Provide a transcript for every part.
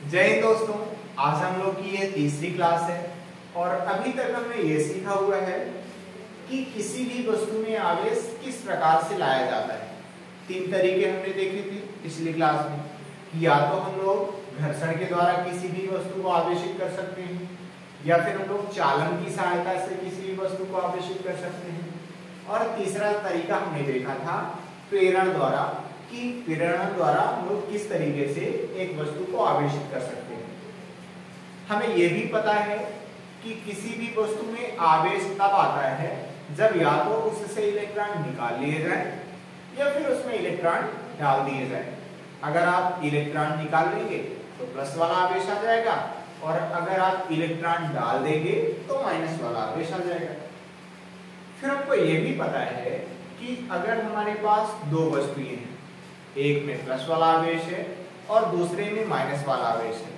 जय हिंद दोस्तों, आज हम लोग की ये तीसरी क्लास है और अभी तक हमने ये सीखा हुआ है कि किसी भी वस्तु में आवेश किस प्रकार से लाया जाता है। तीन तरीके हमने देखे थे पिछली क्लास में कि या तो हम लोग घर्षण के द्वारा किसी भी वस्तु को आवेशित कर सकते हैं या फिर हम लोग चालन की सहायता से किसी भी वस्तु को आवेशित कर सकते हैं, और तीसरा तरीका हमने देखा था प्रेरण द्वारा कि प्रेरण द्वारा हम लोग किस तरीके से एक वस्तु को आवेशित कर सकते हैं। हमें यह भी पता है कि किसी भी वस्तु में आवेश तब आता है जब या तो उससे इलेक्ट्रॉन निकाल लिए जाए या फिर उसमें इलेक्ट्रॉन डाल दिए जाए। अगर आप इलेक्ट्रॉन निकाल लेंगे तो प्लस वाला आवेश आ जाएगा और अगर आप इलेक्ट्रॉन डाल देंगे तो माइनस वाला आवेश आ जाएगा। फिर हमको यह भी पता है कि अगर हमारे पास दो वस्तुएं हैं, एक में प्लस वाला आवेश है और दूसरे में माइनस वाला आवेश है,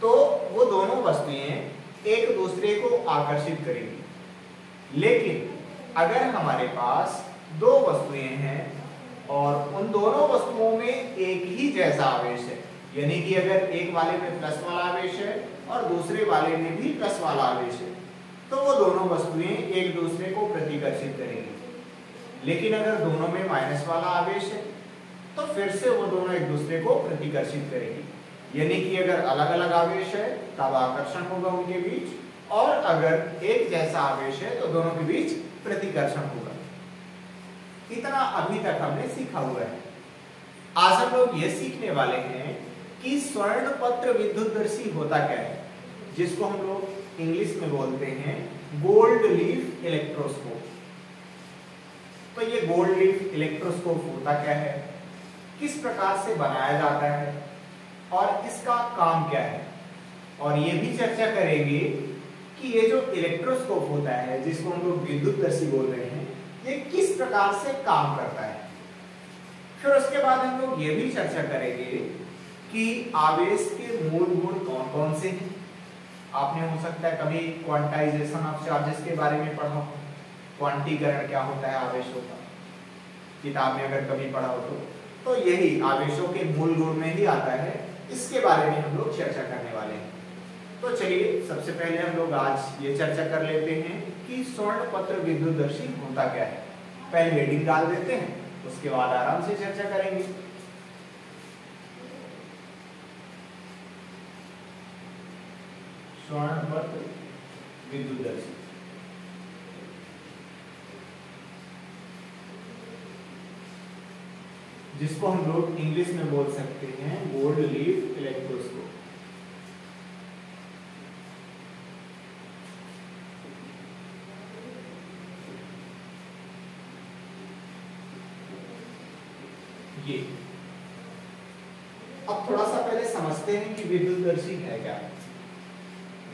तो वो दोनों वस्तुएं एक दूसरे को आकर्षित करेंगी। लेकिन अगर हमारे पास दो वस्तुएं हैं और उन दोनों वस्तुओं में एक ही जैसा आवेश है, यानी कि अगर एक वाले में प्लस वाला आवेश है और दूसरे वाले में भी प्लस वाला आवेश है, तो वो दोनों वस्तुएं एक दूसरे को प्रतिकर्षित करेंगी। लेकिन अगर दोनों में माइनस वाला आवेश है तो फिर से वो दोनों एक दूसरे को प्रतिकर्षित करेंगी, यानी कि अगर अलग अलग आवेश है तब आकर्षण होगा उनके बीच, और अगर एक जैसा आवेश है तो दोनों के बीच प्रतिकर्षण होगा। इतना अभी तक हमने सीखा हुआ है। आज हम लोग ये सीखने वाले हैं कि स्वर्णपत्र विद्युतदर्शी होता क्या है, जिसको हम लोग इंग्लिश में बोलते हैं गोल्ड लीफ इलेक्ट्रोस्कोप। तो ये गोल्ड लीफ इलेक्ट्रोस्कोप होता क्या है, किस प्रकार से बनाया जाता है और इसका काम क्या है, और ये भी चर्चा करेंगे कि ये जो इलेक्ट्रोस्कोप होता है जिसको हम लोग विद्युतदर्शी बोल रहे हैं, ये किस प्रकार से काम करता है। फिर उसके बाद हम लोग ये भी चर्चा करेंगे कि आवेश के मूल गुण कौन कौन से हैं। आपने हो सकता है कभी क्वांटाइजेशन ऑफ चार्जेस के बारे में पढ़ा हो, क्वांटीकरण क्या होता है आवेशों का, किताब में अगर कभी पढ़ा हो तो यही आवेशों के मूल गुण में ही आता है। इसके बारे में हम लोग चर्चा करने वाले हैं। तो चलिए सबसे पहले हम लोग आज ये चर्चा कर लेते हैं कि स्वर्णपत्र विद्युतदर्शी होता क्या है। पहले हेडिंग डाल देते हैं, उसके बाद आराम से चर्चा करेंगे। स्वर्णपत्र विद्युतदर्शी जिसको हम लोग इंग्लिश में बोल सकते हैं गोल्ड लीफ इलेक्ट्रोस्कोप। ये अब थोड़ा सा पहले समझते हैं कि विद्युतदर्शी है क्या।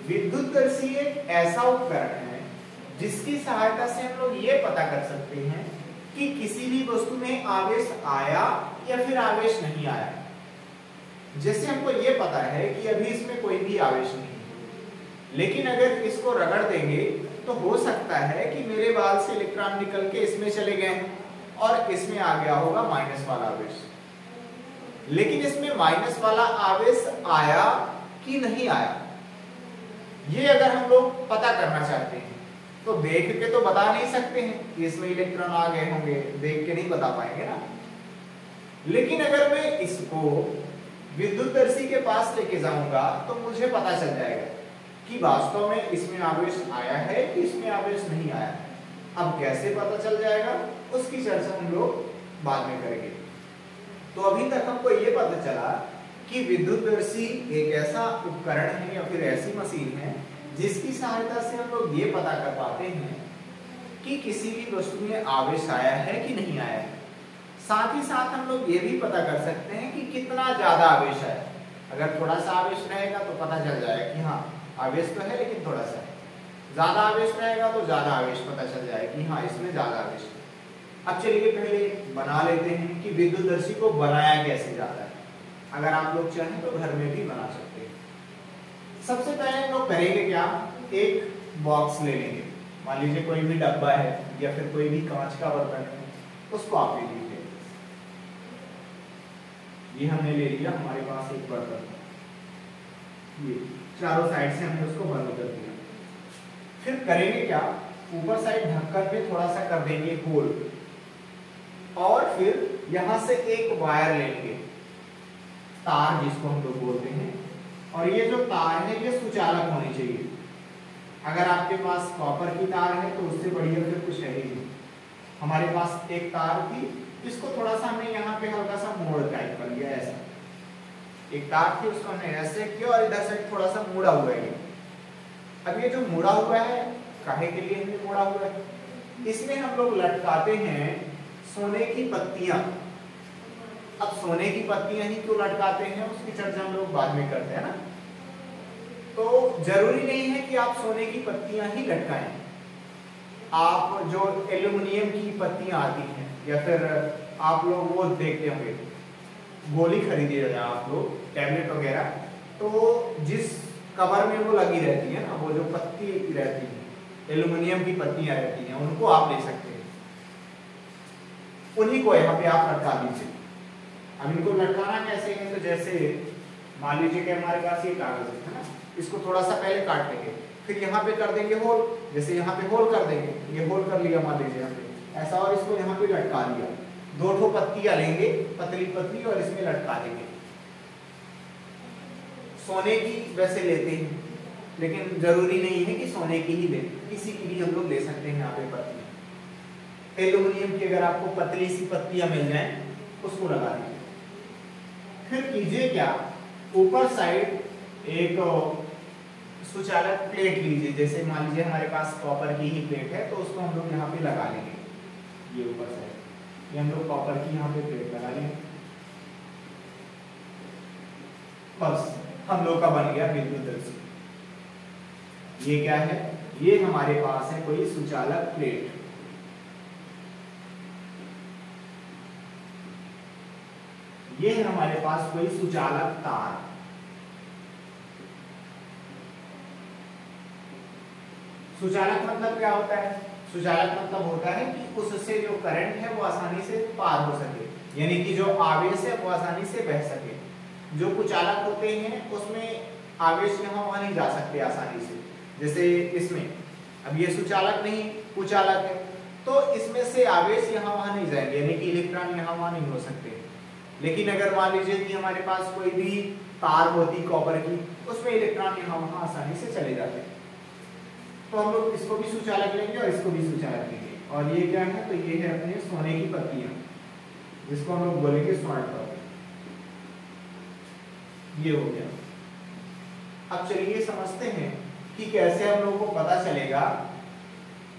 विद्युतदर्शी एक ऐसा उपकरण है जिसकी सहायता से हम लोग ये पता कर सकते हैं कि किसी भी वस्तु में आवेश आया या फिर आवेश नहीं आया। जैसे हमको ये पता है कि अभी इसमें कोई भी आवेश नहीं है, लेकिन अगर इसको रगड़ देंगे तो हो सकता है कि मेरे बाल से इलेक्ट्रॉन निकल के इसमें चले गए और इसमें आ गया होगा माइनस वाला आवेश। लेकिन इसमें माइनस वाला आवेश आया कि नहीं आया, ये अगर हम लोग पता करना चाहते हैं तो देख के तो बता नहीं सकते हैं कि इसमें इलेक्ट्रॉन आ गए होंगे, देख के नहीं बता पाएंगे ना। लेकिन अगर मैं इसको विद्युतदर्शी के पास लेके जाऊंगा तो मुझे पता चल जाएगा कि वास्तव में इसमें आवेश आया है कि इसमें आवेश नहीं आया। अब कैसे पता चल जाएगा उसकी चर्चा हम लोग बाद में करेंगे। तो अभी तक हमको ये पता चला कि विद्युतदर्शी एक ऐसा उपकरण है या फिर ऐसी मशीन है जिसकी सहायता से हम लोग ये पता कर पाते हैं कि किसी भी वस्तु में आवेश आया है कि नहीं आया है। साथ ही साथ हम लोग ये भी पता कर सकते हैं कि कितना ज्यादा आवेश है। अगर थोड़ा सा आवेश रहेगा तो पता चल जाएगा कि हाँ आवेश तो है लेकिन थोड़ा सा है, ज्यादा आवेश रहेगा तो ज्यादा आवेश पता चल जाएगा कि हाँ इसमें ज्यादा आवेश है। अब चलिए पहले बना लेते हैं कि विद्युतदर्शी को बनाया कैसे जाता है। अगर आप लोग चाहें तो घर में भी बना सकते हैं। सबसे पहले हम लोग करेंगे क्या, एक बॉक्स ले लेंगे। मान लीजिए कोई भी डब्बा है या फिर कोई भी कांच का बर्तन है, उसको आप ले लीजिए। ये हमने ले लिया, हमारे पास एक बर्तन। ये चारों साइड से हमने उसको बंद कर दिया। फिर करेंगे क्या, ऊपर साइड ढक्कन पे थोड़ा सा कर देंगे होल, और फिर यहां से एक वायर लेंगे, तार जिसको हम लोग बोलते हैं, और ये जो तार है ये सुचालक होनी चाहिए। अगर आपके पास कॉपर की तार है तो उससे बढ़िया फिर कुछ है ही नहीं। हमारे पास एक तार थी, इसको थोड़ा सा हमने यहाँ पे हल्का सा मोड़ टाइप कर लिया, ऐसा एक तार थी उसको हमने ऐसे किया और इधर से थोड़ा सा मुड़ा हुआ है। अब ये जो मुड़ा हुआ है काहे के लिए हमने मोड़ा हुआ है, इसमें हम लोग लटकाते हैं सोने की पत्तियां। अब सोने की पत्तियां ही क्यों लटकाते हैं उसकी चर्चा हम लोग बाद में करते हैं ना। तो जरूरी नहीं है कि आप सोने की पत्तियां ही लटकाएं, आप जो एल्युमिनियम की पत्तियां आती हैं या फिर आप लोग वो देखते होंगे गोली खरीदे आप लोग टैबलेट वगैरह, तो जिस कवर में वो लगी रहती है ना, वो जो पत्ती रहती है एल्युमिनियम की पत्तियां रहती हैं, उनको आप ले सकते हैं, उन्हीं को यहाँ पे आप लटका दीजिए। अब इनको लटकाना कैसे है, तो जैसे मान लीजिए कि हमारे पास ये कागज है ना, इसको थोड़ा सा पहले काट लेंगे, फिर यहाँ पे कर देंगे होल, जैसे यहाँ पे होल कर देंगे, ये होल कर लिया मान लीजिए यहाँ पे ऐसा, और इसको यहाँ पे लटका दिया। दो ठो पत्तियां लेंगे पतली पतली और इसमें लटका देंगे। सोने की वैसे लेते हैं लेकिन जरूरी नहीं है कि सोने की ही ले, किसी की भी हम लोग ले सकते हैं यहाँ पे पत्तियां। एल्युमिनियम की अगर आपको पतली सी पत्तियां मिल जाएं उसको लगा दीजिए। फिर कीजिए क्या, ऊपर साइड एक सुचालक प्लेट लीजिए, जैसे मान लीजिए हमारे पास कॉपर की ही प्लेट है तो उसको हम लोग यहाँ पे लगा लेंगे। ये ऊपर साइड ये हम लोग कॉपर की यहाँ पे प्लेट लगा लेंगे, बस हम लोग का बन गया विद्युत दर्शी। ये क्या है, ये हमारे पास है कोई सुचालक प्लेट। ये है हमारे पास कोई सुचालक तार। सुचालक मतलब क्या होता है, सुचालक मतलब होता है कि उससे जो करंट है वो आसानी से पार हो सके, यानी कि जो आवेश है वो आसानी से बह सके। जो कुचालक होते हैं उसमें आवेश यहाँ वहां नहीं जा सकते आसानी से, जैसे इसमें अब ये सुचालक नहीं कुचालक है तो इसमें से आवेश यहाँ वहां नहीं जाएंगे, यानी कि इलेक्ट्रॉन यहाँ वहां नहीं हो सकते। लेकिन अगर मान लीजिए कि हमारे पास कोई भी तार होती कॉपर की, उसमें इलेक्ट्रॉन यहाँ वहां आसानी से चले जाते हैं। तो हम लोग इसको भी सुचालक लेंगे और इसको भी सुचालक लेंगे। और ये क्या है, तो ये है अपने सोने की पत्तियां, जिसको हम लोग बोलेंगे स्वर्ण पत्ती। ये हो गया। अब चलिए समझते हैं कि कैसे हम लोगों को पता चलेगा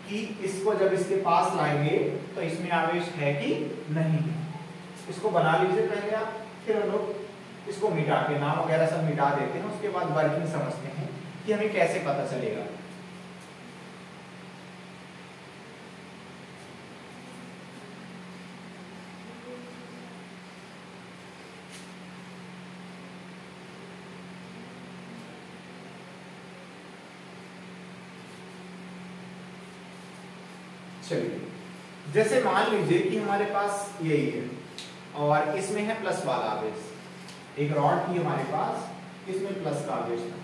कि इसको जब इसके पास लाएंगे तो इसमें आवेश है कि नहीं। इसको बना लीजिए पहले आप, फिर हम लोग इसको मिटा के नाम वगैरह सब मिटा देते हैं, उसके बाद वर्किंग समझते हैं कि हमें कैसे पता चलेगा। चलिए, जैसे मान लीजिए कि हमारे पास यही है और इसमें है प्लस वाला आवेश, एक रॉड थी हमारे पास, इसमें प्लस का आवेश था।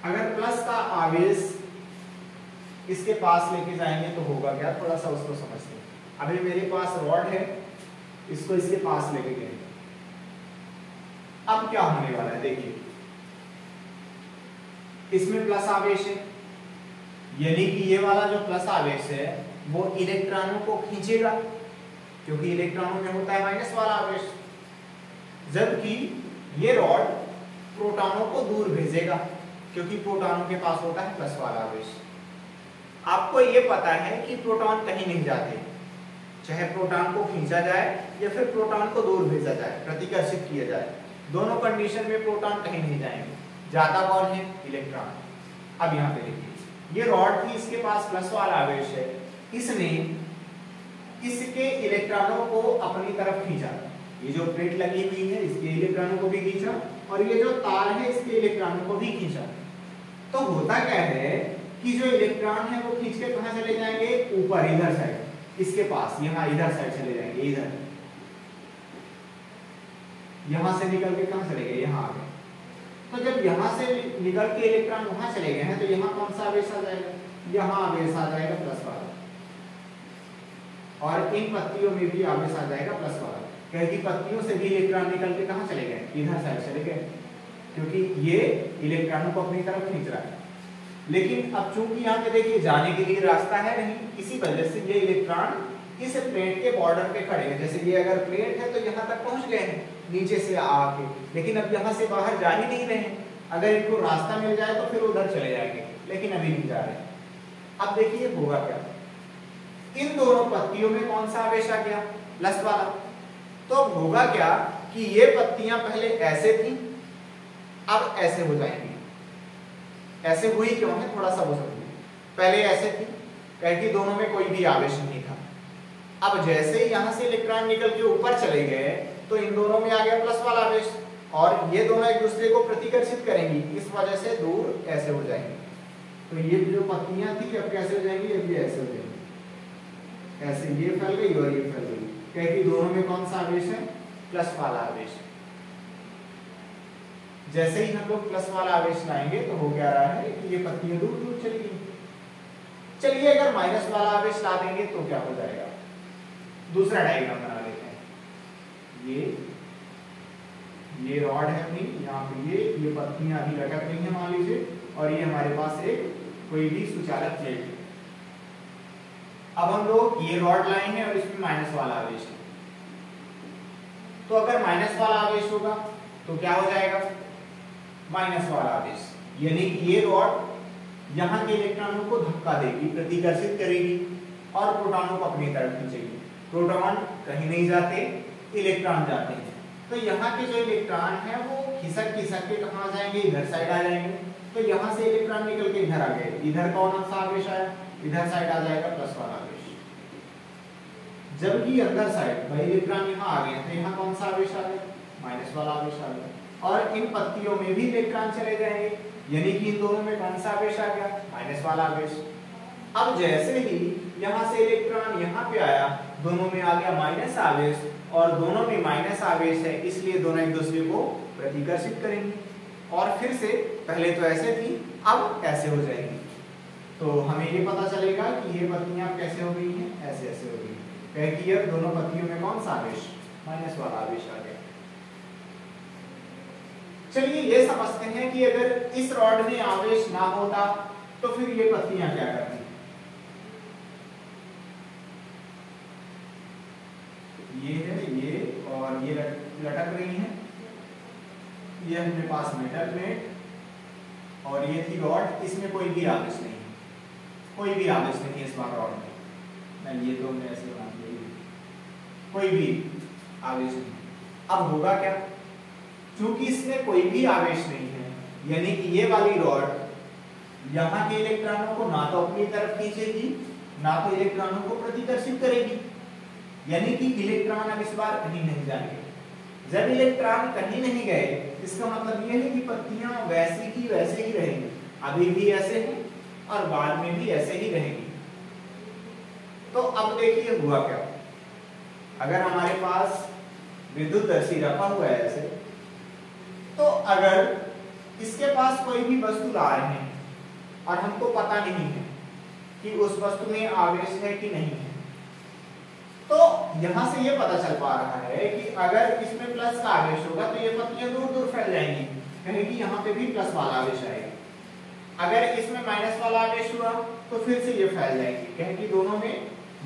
अगर प्लस का आवेश इसके पास लेके जाएंगे तो होगा क्या, थोड़ा सा उसको समझते हैं। अभी मेरे पास रॉड है, इसको इसके पास लेके गए, अब क्या होने वाला है देखिए, इसमें प्लस आवेश है, यानी कि ये वाला जो प्लस आवेश है वो इलेक्ट्रॉनों को खींचेगा, क्योंकि इलेक्ट्रॉनों में होता है माइनस वाला आवेश, जबकि ये रॉड प्रोटॉनों को दूर भेजेगा, क्योंकि प्रोटॉनों के पास होता है प्लस वाला आवेश। आपको ये पता है कि प्रोटॉन कहीं नहीं जाते, चाहे प्रोटॉन को खींचा जाए या फिर प्रोटॉन को दूर भेजा जाए, प्रतिकर्षित किया जाए, दोनों कंडीशन में प्रोटॉन कहीं नहीं जाएंगे। ज्यादा कौन है, इलेक्ट्रॉन। अब यहाँ पे देखिए, ये रॉड थी, इसके पास प्लस वाला आवेश है, इसने इसके इलेक्ट्रॉनों को अपनी तरफ खींचा, ये जो प्लेट लगी हुई है इसके इलेक्ट्रॉनों को भी खींचा, और ये जो तार है इसके इलेक्ट्रॉनों को भी खींचा। तो होता क्या है कि जो इलेक्ट्रॉन है वो खींच के कहां चले जाएंगे, ऊपर इधर साइड, इसके पास यहाँ इधर साइड चले जाएंगे, इधर। यहां से निकल के कहां चले गए, यहां आ गए। तो जब यहां से निकल के इलेक्ट्रॉन वहां चले गए हैं तो यहां कौन सा आवेश आ जाएगा, यहां आवेश आ जाएगा प्लस वाला, और इन पत्तियों में भी आवेश आ जाएगा प्लस वाला, क्योंकि पत्तियों से भी इलेक्ट्रॉन निकल के कहां चले गए, इधर साइड चले गए, क्योंकि ये इलेक्ट्रॉनों को अपनी तरफ खींच रहा है। लेकिन अब चूंकि यहाँ पे देखिए जाने के लिए रास्ता है नहीं, इसी वजह से ये इलेक्ट्रॉन इस प्लेट के बॉर्डर पे खड़े हैं। जैसे ये अगर प्लेट है तो यहाँ तक पहुंच गए हैं नीचे से आके, लेकिन अब यहाँ से बाहर जा ही नहीं रहे हैं। अगर इनको रास्ता मिल जाए तो फिर उधर चले जाएंगे, लेकिन अभी नहीं जा रहे। अब देखिए होगा क्या, इन दोनों पत्तियों में कौन सा आवेश आ गया, प्लस वाला। तो होगा क्या कि ये पत्तियां पहले ऐसे थी, अब ऐसे हो जाएंगी। ऐसे हुई क्यों है, थोड़ा सा वो समझिए। पहले ऐसे थी क्योंकि दोनों में कोई भी आवेश नहीं था। अब जैसे ही यहाँ से इलेक्ट्रॉन निकल के ऊपर चले गए तो इन दोनों में आ गया प्लस वाला आवेश, और ये दोनों एक दूसरे को प्रतिकर्षित करेंगी, इस वजह से दूर ऐसे हो जाएंगे। तो ये जो पत्तियां थी अब कैसे हो जाएंगी, अब ये ऐसे हो जाएंगी, ऐसे ये फैल गई और ये फैल गई, क्योंकि दोनों में कौन सा आवेश है, प्लस वाला आवेश। जैसे ही हम लोग प्लस वाला आवेश लाएंगे तो हो क्या रहा है कि ये पत्तियां दूर दूर चली गई। चलिए अगर माइनस वाला आवेश ला देंगे तो क्या हो जाएगा, दूसरा डायग्राम बना लेते हैं। ये रॉड है अपनी, यहाँ पे ये पत्तियां अभी लटक रही हैं मान लीजिए, और ये हमारे पास एक कोई भी सुचालक प्लेट है। अब हम लोग ये रॉड लाएंगे और इसमें माइनस वाला आवेश है। तो अगर माइनस वाला आवेश होगा तो क्या हो जाएगा, माइनस वाला आवेश, यानी कि ये रॉड यहाँ के इलेक्ट्रॉनों को धक्का देगी, प्रतिकर्षित करेगी और प्रोटॉनों को अपनी तरफ खींचेगी। प्रोटॉन कहीं नहीं जाते, इलेक्ट्रॉन जाते हैं। तो यहाँ के जो इलेक्ट्रॉन है वो खिसक खिसक के कहाँ जाएंगे, इधर साइड आ जाएंगे। तो यहाँ से इलेक्ट्रॉन निकल के इधर आ गए, इधर कौन सा आवेश आया, इधर साइड आ जाएगा प्लस वाला आवेश। जबकि अंदर साइड भाई इलेक्ट्रॉन यहाँ आ गए तो यहाँ कौन सा आवेश आ गया, माइनस वाला आवेश आ गया, और इन पत्तियों में भी इलेक्ट्रॉन चले जाएंगे, यानी कि इन दोनों में कौन सा आवेश आ गया, माइनस वाला आवेश। अब जैसे ही यहाँ से इलेक्ट्रॉन यहाँ पे आया, दोनों में आ गया माइनस आवेश, और दोनों में माइनस आवेश है, इसलिए दोनों एक दूसरे को प्रतिकर्षित करेंगे, और फिर से पहले तो ऐसे थी अब ऐसे हो जाएंगी। तो हमें ये पता चलेगा कि ये पत्तियां कैसे हो गई हैं, ऐसे ऐसे हो गई, क्योंकि अब दोनों पत्तियों में कौन सा आवेश, माइनस वाला आवेश आ गया। चलिए ये समझते हैं कि अगर इस रॉड में आवेश ना होता तो फिर ये पत्तियां क्या करती, ये है ये और ये लटक रही हैं, ये अपने पास मेटल प्लेट, और ये थी रॉड, इसमें कोई भी आवेश नहीं है, कोई भी आवेश नहीं है इस बार रॉड में। मैं ये तो मैं ऐसे बना दिया, कोई भी आवेश नहीं। अब होगा क्या, क्योंकि इसमें कोई भी आवेश नहीं है, यानी कि ये वाली रॉड यहाँ के इलेक्ट्रॉनों को ना तो अपनी तरफ खींचेगी, ना तो इलेक्ट्रॉनों को प्रतिकर्षित करेगी, यानी कि इलेक्ट्रॉन अब इस बार कहीं नहीं जाएंगे। जब इलेक्ट्रॉन कहीं नहीं गए, इसका मतलब ये है कि पत्तियां वैसे ही रहेंगी, अभी भी ऐसे हैं और बाद में भी ऐसे ही रहेंगी। तो अब देखिए हुआ क्या, अगर हमारे पास विद्युतदर्शी रखा हुआ है ऐसे, तो अगर इसके पास कोई भी वस्तु ला रहे हैं और हमको पता नहीं है कि उस वस्तु में आवेश है कि नहीं है, तो यहां से ये पता चल पा रहा है कि अगर इसमें प्लस का आवेश होगा तो ये पत्तियां दूर दूर फैल जाएंगी, क्योंकि यहाँ पे भी प्लस वाला आवेश आएगा। अगर इसमें माइनस वाला आवेश हुआ तो फिर से ये फैल जाएंगी, क्योंकि दोनों में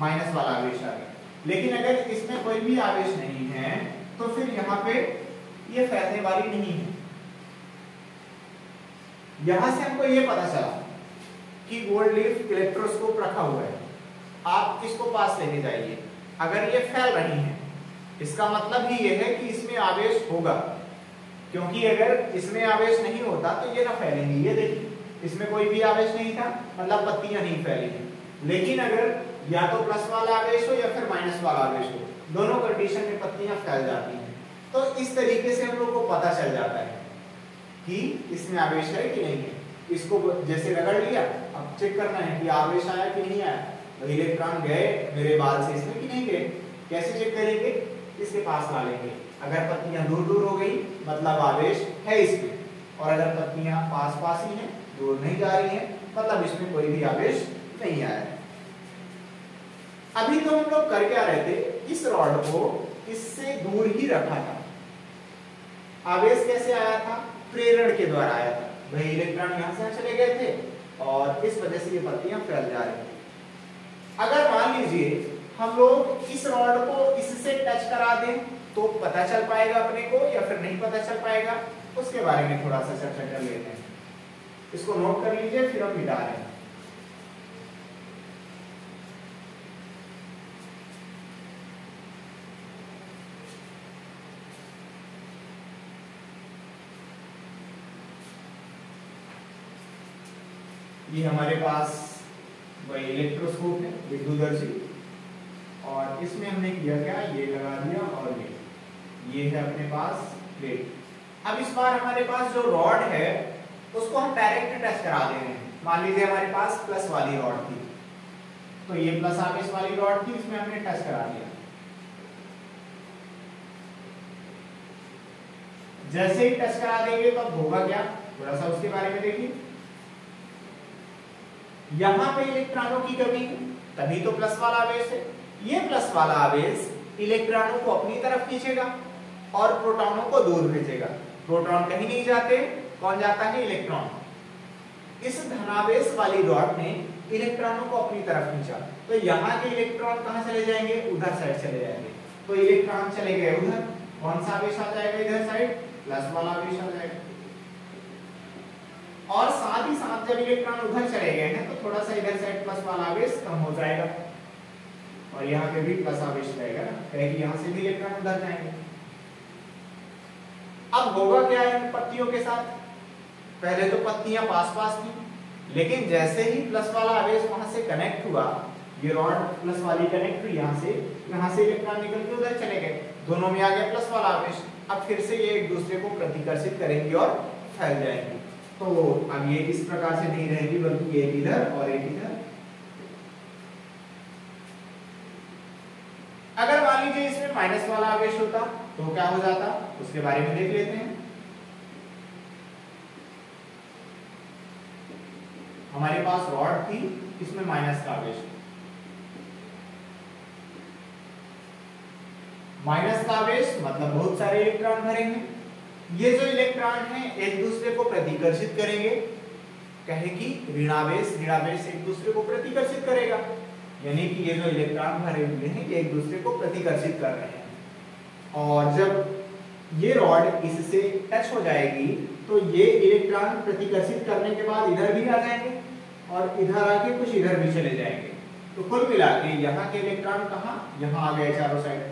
माइनस वाला आवेश आ गया। लेकिन अगर इसमें कोई भी आवेश नहीं है तो फिर यहाँ पे ये फैलने वाली नहीं है। यहां से हमको ये पता चला कि गोल्ड लीफ इलेक्ट्रोस्कोप रखा हुआ है, आप इसको पास लेके जाइए। अगर ये फैल रही है इसका मतलब ही ये है कि इसमें आवेश होगा, क्योंकि अगर इसमें आवेश नहीं होता तो ये ना फैलेंगी। ये देखिए इसमें कोई भी आवेश नहीं था, मतलब पत्तियां नहीं फैली हैं। लेकिन अगर या तो प्लस वाला आवेश हो या फिर माइनस वाला आवेश हो, दोनों कंडीशन में पत्तियां फैल जाती हैं। तो इस तरीके से हम लोग को पता चल जाता है कि इसमें आवेश है कि नहीं है। इसको जैसे रगड़ लिया, अब चेक करना है कि आवेश आया कि नहीं आया। तो इलेक्ट्रॉन गए मेरे बाल से इसमें कि नहीं गए, कैसे चेक करेंगे, इसके पास ला लेंगे। अगर पत्तियां दूर दूर हो गई मतलब आवेश है इसमें, और अगर पत्तियां पास पास ही हैं, दूर नहीं जा रही हैं, मतलब इसमें कोई भी आवेश नहीं आया है। अभी तो हम लोग कर क्या रहे थे, इस रॉड को इससे दूर ही रखा था। आवेश कैसे आया था? प्रेरण के द्वारा आया था। वही इलेक्ट्रॉन यहां से चले गए थे और इस वजह से ये पत्तियां फैल जा रही थी। अगर मान लीजिए हम लोग इस रॉड को इससे टच करा दें तो पता चल पाएगा अपने को या फिर नहीं पता चल पाएगा, उसके बारे में थोड़ा सा चर्चा कर लेते हैं। इसको नोट कर लीजिए, फिर हम मिटा रहे हैं। ये हमारे पास वही इलेक्ट्रोस्कोप है, विद्युतदर्शी, और इसमें हमने किया क्या, ये लगा दिया और ये है अपने पास प्लेट। अब इस बार हमारे पास जो रॉड है उसको हम डायरेक्ट टच करा दे रहे हैं। मान लीजिए हमारे पास प्लस वाली रॉड थी, तो ये प्लस आवेश वाली रॉड थी, इसमें हमने टच करा दिया। जैसे ही टच करा देंगे तो अब होगा क्या, थोड़ा सा उसके बारे में देखिए। यहां पे इलेक्ट्रॉनों की कमी है, तभी तो प्लस वाला आवेश है। ये प्लस वाला आवेश इलेक्ट्रॉनों को अपनी तरफ खींचेगा और प्रोटॉनों को दूर भेजेगा। प्रोटॉन कहीं नहीं जाते, कौन जाता है, इलेक्ट्रॉन। इस धनावेश वाली रॉड ने इलेक्ट्रॉनों को अपनी तरफ खींचा, तो यहाँ के इलेक्ट्रॉन कहाँ चले जाएंगे, उधर साइड चले जाएंगे। तो इलेक्ट्रॉन चले गए उधर, कौन सा आवेश आ जाएगा इधर साइड, प्लस वाला आवेश आ जाएगा। और साथ ही साथ जब इलेक्ट्रॉन उधर चले गए हैं तो थोड़ा सा इधर साइड प्लस वाला आवेश कम हो जाएगा, और यहाँ पे भी प्लस आवेश रहेगा ना, क्योंकि यहाँ से भी इलेक्ट्रॉन उधर जाएंगे। अब होगा क्या इन पत्तियों के साथ, पहले तो पत्तियां पास पास थी, लेकिन जैसे ही प्लस वाला आवेश वहां से कनेक्ट हुआ, ये रॉड प्लस वाली कनेक्ट हुई यहाँ से इलेक्ट्रॉन निकल के उधर चले गए, दोनों में आ गया प्लस वाला आवेश। अब फिर से ये एक दूसरे को प्रतिकर्षित करेंगे और फैल जाएंगे। तो अब ये इस प्रकार से नहीं रहेगी, बल्कि एक इधर और एक इधर। अगर मान लीजिए इसमें माइनस वाला आवेश होता तो क्या हो जाता, उसके बारे में देख लेते हैं। हमारे पास रॉड थी, इसमें माइनस का आवेश, माइनस का आवेश मतलब बहुत सारे इलेक्ट्रॉन भरे हैं। ये जो इलेक्ट्रॉन हैं एक दूसरे को प्रतिकर्षित करेंगे, कहे कि ऋणावेश एक दूसरे को प्रतिकर्षित करेगा, यानी कि ये जो इलेक्ट्रॉन भरे हुए हैं ये एक दूसरे को प्रतिकर्षित कर रहे हैं। और जब ये रॉड इससे टच हो जाएगी तो ये इलेक्ट्रॉन प्रतिकर्षित करने के बाद इधर भी आ जाएंगे और इधर आके कुछ इधर भी चले जाएंगे। तो कुल मिला के यहाँ के इलेक्ट्रॉन कहाँ, यहाँ आ गए चारों साइड,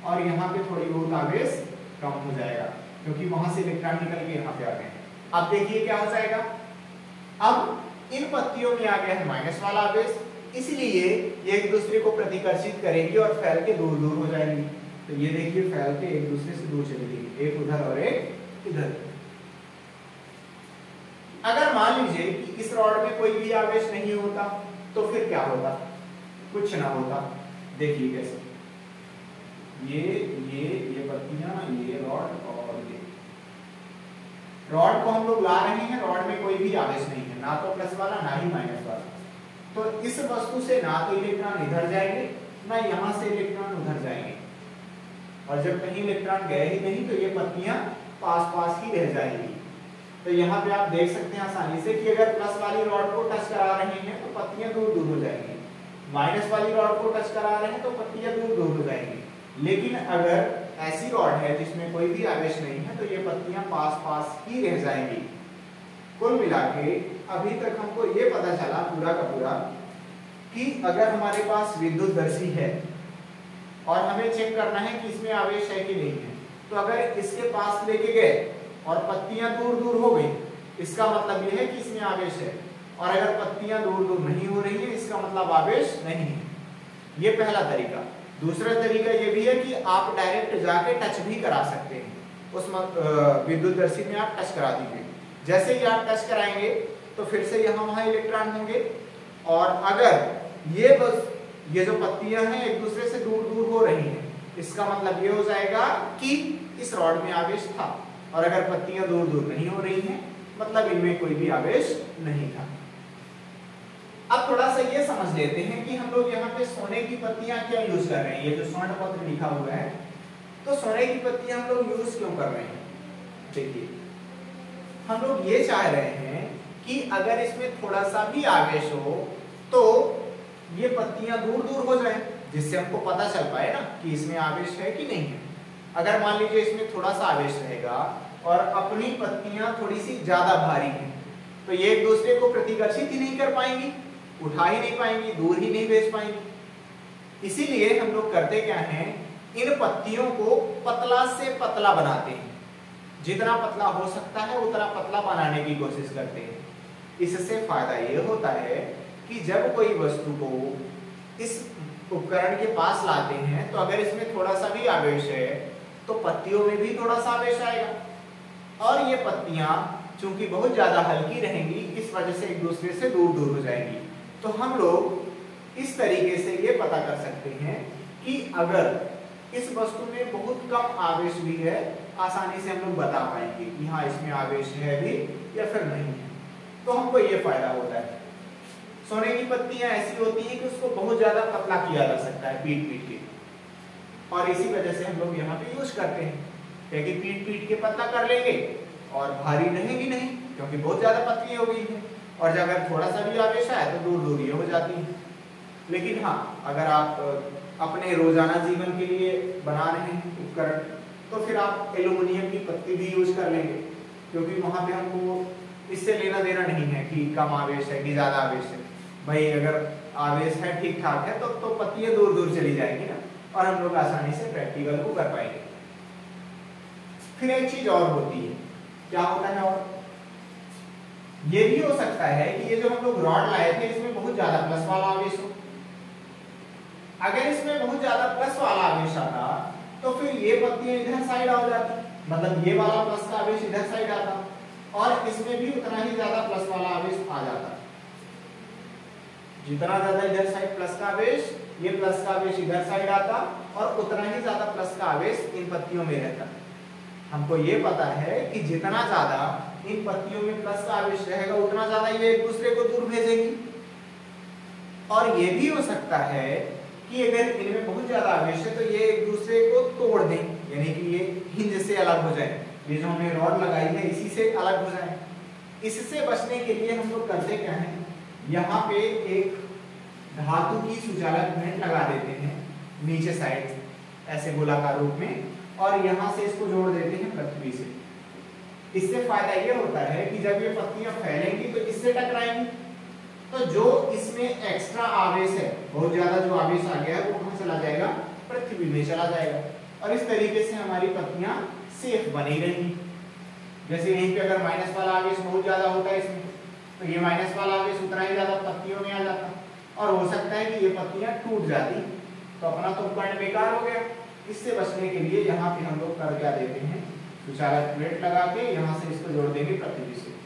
और यहाँ पे थोड़ी बहुत आवेश कम हो जाएगा क्योंकि वहां से इलेक्ट्रॉन निकल के यहाँ पे आ गए। अब देखिए क्या हो जाएगा, अब इन पत्तियों में आ गया है माइनस वाला आवेश, इसलिए ये एक दूसरे को प्रतिकर्षित करेंगी और फैल के दूर दूर हो जाएंगी। तो ये देखिए फैल के एक दूसरे से दूर चली गई, एक उधर और एक इधर। अगर मान लीजिए कि इस रॉड में कोई भी आवेश नहीं होता तो फिर क्या होता, कुछ ना होता। देखिए कैसे, ये पत्तियां, ये रॉड और ये रॉड को हम लोग ला रहे हैं, रॉड में कोई भी आवेश नहीं है, ना तो प्लस वाला ना ही माइनस वाला। तो इस वस्तु से ना तो इलेक्ट्रॉन इधर जाएंगे ना यहाँ से इलेक्ट्रॉन उधर जाएंगे, और जब कहीं इलेक्ट्रॉन गए ही नहीं तो ये पत्तियां पास पास ही रह जाएंगी। तो यहाँ पे आप देख सकते हैं आसानी से कि अगर प्लस वाली रॉड को टच करा रहे हैं तो पत्तियां दूर दूर हो जाएंगी, माइनस वाली रॉड को टच करा रहे हैं तो पत्तियां दूर दूर हो जाएंगी। लेकिन अगर ऐसी रॉड है जिसमें कोई भी आवेश नहीं है तो ये पत्तियां पास पास ही रह जाएंगी। कुल मिला के अभी तक हमको ये पता चला पूरा का पूरा कि अगर हमारे पास विद्युतदर्शी है और हमें चेक करना है कि इसमें आवेश है कि नहीं है, तो अगर इसके पास लेके गए और पत्तियां दूर दूर हो गई, इसका मतलब ये है कि इसमें आवेश है, और अगर पत्तियां दूर दूर नहीं हो रही है इसका मतलब आवेश नहीं है। ये पहला तरीका। दूसरा तरीका ये भी है कि आप डायरेक्ट जाके टच भी करा सकते हैं, उस विद्युतदर्शी में आप टच करा दीजिए। जैसे ही आप टच कराएंगे तो फिर से यहाँ वहाँ इलेक्ट्रॉन होंगे, और अगर ये जो पत्तियां हैं एक दूसरे से दूर दूर हो रही हैं, इसका मतलब ये हो जाएगा कि इस रॉड में आवेश था। और अगर पत्तियां दूर दूर नहीं हो रही हैं मतलब इनमें कोई भी आवेश नहीं था। अब थोड़ा सा ये समझ लेते हैं कि हम लोग यहाँ पे सोने की पत्तियां क्यों यूज कर रहे हैं। ये जो स्वर्ण पत्र लिखा हुआ है, तो सोने की पत्तियां हम लोग यूज क्यों कर रहे हैं। देखिए, हम लोग ये चाह रहे हैं कि अगर इसमें थोड़ा सा भी आवेश हो तो ये पत्तियां दूर दूर हो जाएं, जिससे हमको पता चल पाए ना कि इसमें आवेश है कि नहीं है। अगर मान लीजिए इसमें थोड़ा सा आवेश रहेगा और अपनी पत्तियां थोड़ी सी ज्यादा भारी हैं, तो ये एक दूसरे को प्रतिकर्षित ही नहीं कर पाएंगी, उठा ही नहीं पाएंगी, दूर ही नहीं भेज पाएंगी। इसीलिए हम लोग करते क्या हैं, इन पत्तियों को पतला से पतला बनाते हैं। जितना पतला हो सकता है उतना पतला बनाने की कोशिश करते हैं। इससे फायदा ये होता है कि जब कोई वस्तु को इस उपकरण के पास लाते हैं तो अगर इसमें थोड़ा सा भी आवेश है तो पत्तियों में भी थोड़ा सा आवेश आएगा और ये पत्तियां चूंकि बहुत ज्यादा हल्की रहेंगी, इस वजह से एक दूसरे से दूर दूर हो जाएंगी। तो हम लोग इस तरीके से ये पता कर सकते हैं कि अगर इस वस्तु में बहुत कम आवेश भी है, आसानी से हम लोग बता पाएंगे कि हाँ इसमें आवेश है भी या फिर नहीं है। तो हमको ये फायदा होता है। सोने की पत्तियां ऐसी होती हैं कि उसको बहुत ज्यादा पतला किया जा सकता है पीट पीट के, और इसी वजह से हम लोग यहाँ पे यूज करते हैं, क्योंकि पीट पीट के पतला कर लेंगे और भारी रहेंगी नहीं, क्योंकि बहुत ज्यादा पतली हो गई है। और जब अगर थोड़ा सा भी आवेश आए तो दूर दूर ये हो जाती है। लेकिन हाँ, अगर आप अपने रोजाना जीवन के लिए बना रहे हैं उपकरण, तो फिर आप एल्युमिनियम की पत्ती भी यूज कर लेंगे, क्योंकि वहां पे हमको इससे लेना देना नहीं है कि कम आवेश है कि ज्यादा आवेश है। भाई अगर आवेश है ठीक ठाक है तो पत्तियां दूर दूर चली जाएंगी ना, और हम लोग आसानी से प्रैक्टिकल को कर पाएंगे। फिर एक चीज और होती है, क्या होता है और ये भी हो सकता है कि ये जो हम लोग रॉड लाए थे इसमें बहुत ज्यादा प्लस वाला आवेश हो। अगर इसमें बहुत ज्यादा प्लस वाला आवेश आता तो फिर ये पत्तियां इधर साइड आ जाती, मतलब ये वाला प्लस का आवेश इधर साइड आता और इसमें भी उतना ही ज्यादा प्लस वाला आवेश आ जाता। जितना ज्यादा इधर साइड प्लस का आवेश, ये प्लस का आवेश इधर साइड आता और उतना ही ज्यादा प्लस का आवेश इन पत्तियों में रहता। हमको ये पता है कि जितना ज्यादा इन पत्तियों में प्लस का आवेश रहेगा उतना ज्यादा ये एक दूसरे को दूर भेजेंगी। और ये भी हो सकता है कि अगर इनमें बहुत ज्यादा आवेश है तो ये एक दूसरे को तोड़ दें, यानी कि ये हिंज से अलग हो जाए, ये जो हमने रॉड लगाई है इसी से अलग हो जाए। इससे बचने के लिए हम लोग करते क्या है, यहाँ पे एक धातु की सुचालक प्लेट लगा देते हैं नीचे साइड ऐसे गोलाकार रूप में, और यहाँ से इसको जोड़ देते हैं पृथ्वी से। इससे फायदा ये होता है कि जब ये पत्तियां फैलेंगी तो इससे टकराएंगी, तो जो इसमें एक्स्ट्रा आवेश है, बहुत ज्यादा जो आवेश आ गया है वो कहाँ चला जाएगा, पृथ्वी में चला जाएगा। और इस तरीके से हमारी पत्तियां सेफ बनी रहेंगी। जैसे यहीं पे अगर माइनस वाला आवेश बहुत ज्यादा होता है इसमें, तो ये माइनस वाला आवेश उतना ही ज्यादा पत्तियों में आ जाता और हो सकता है कि ये पत्तियां टूट जाती, तो अपना तो उपकरण बेकार हो गया। इससे बचने के लिए यहाँ पे हम लोग कर क्या देते हैं, सुचालक प्लेट लगा के यहाँ से इसको जोड़ देंगे पृथ्वी से।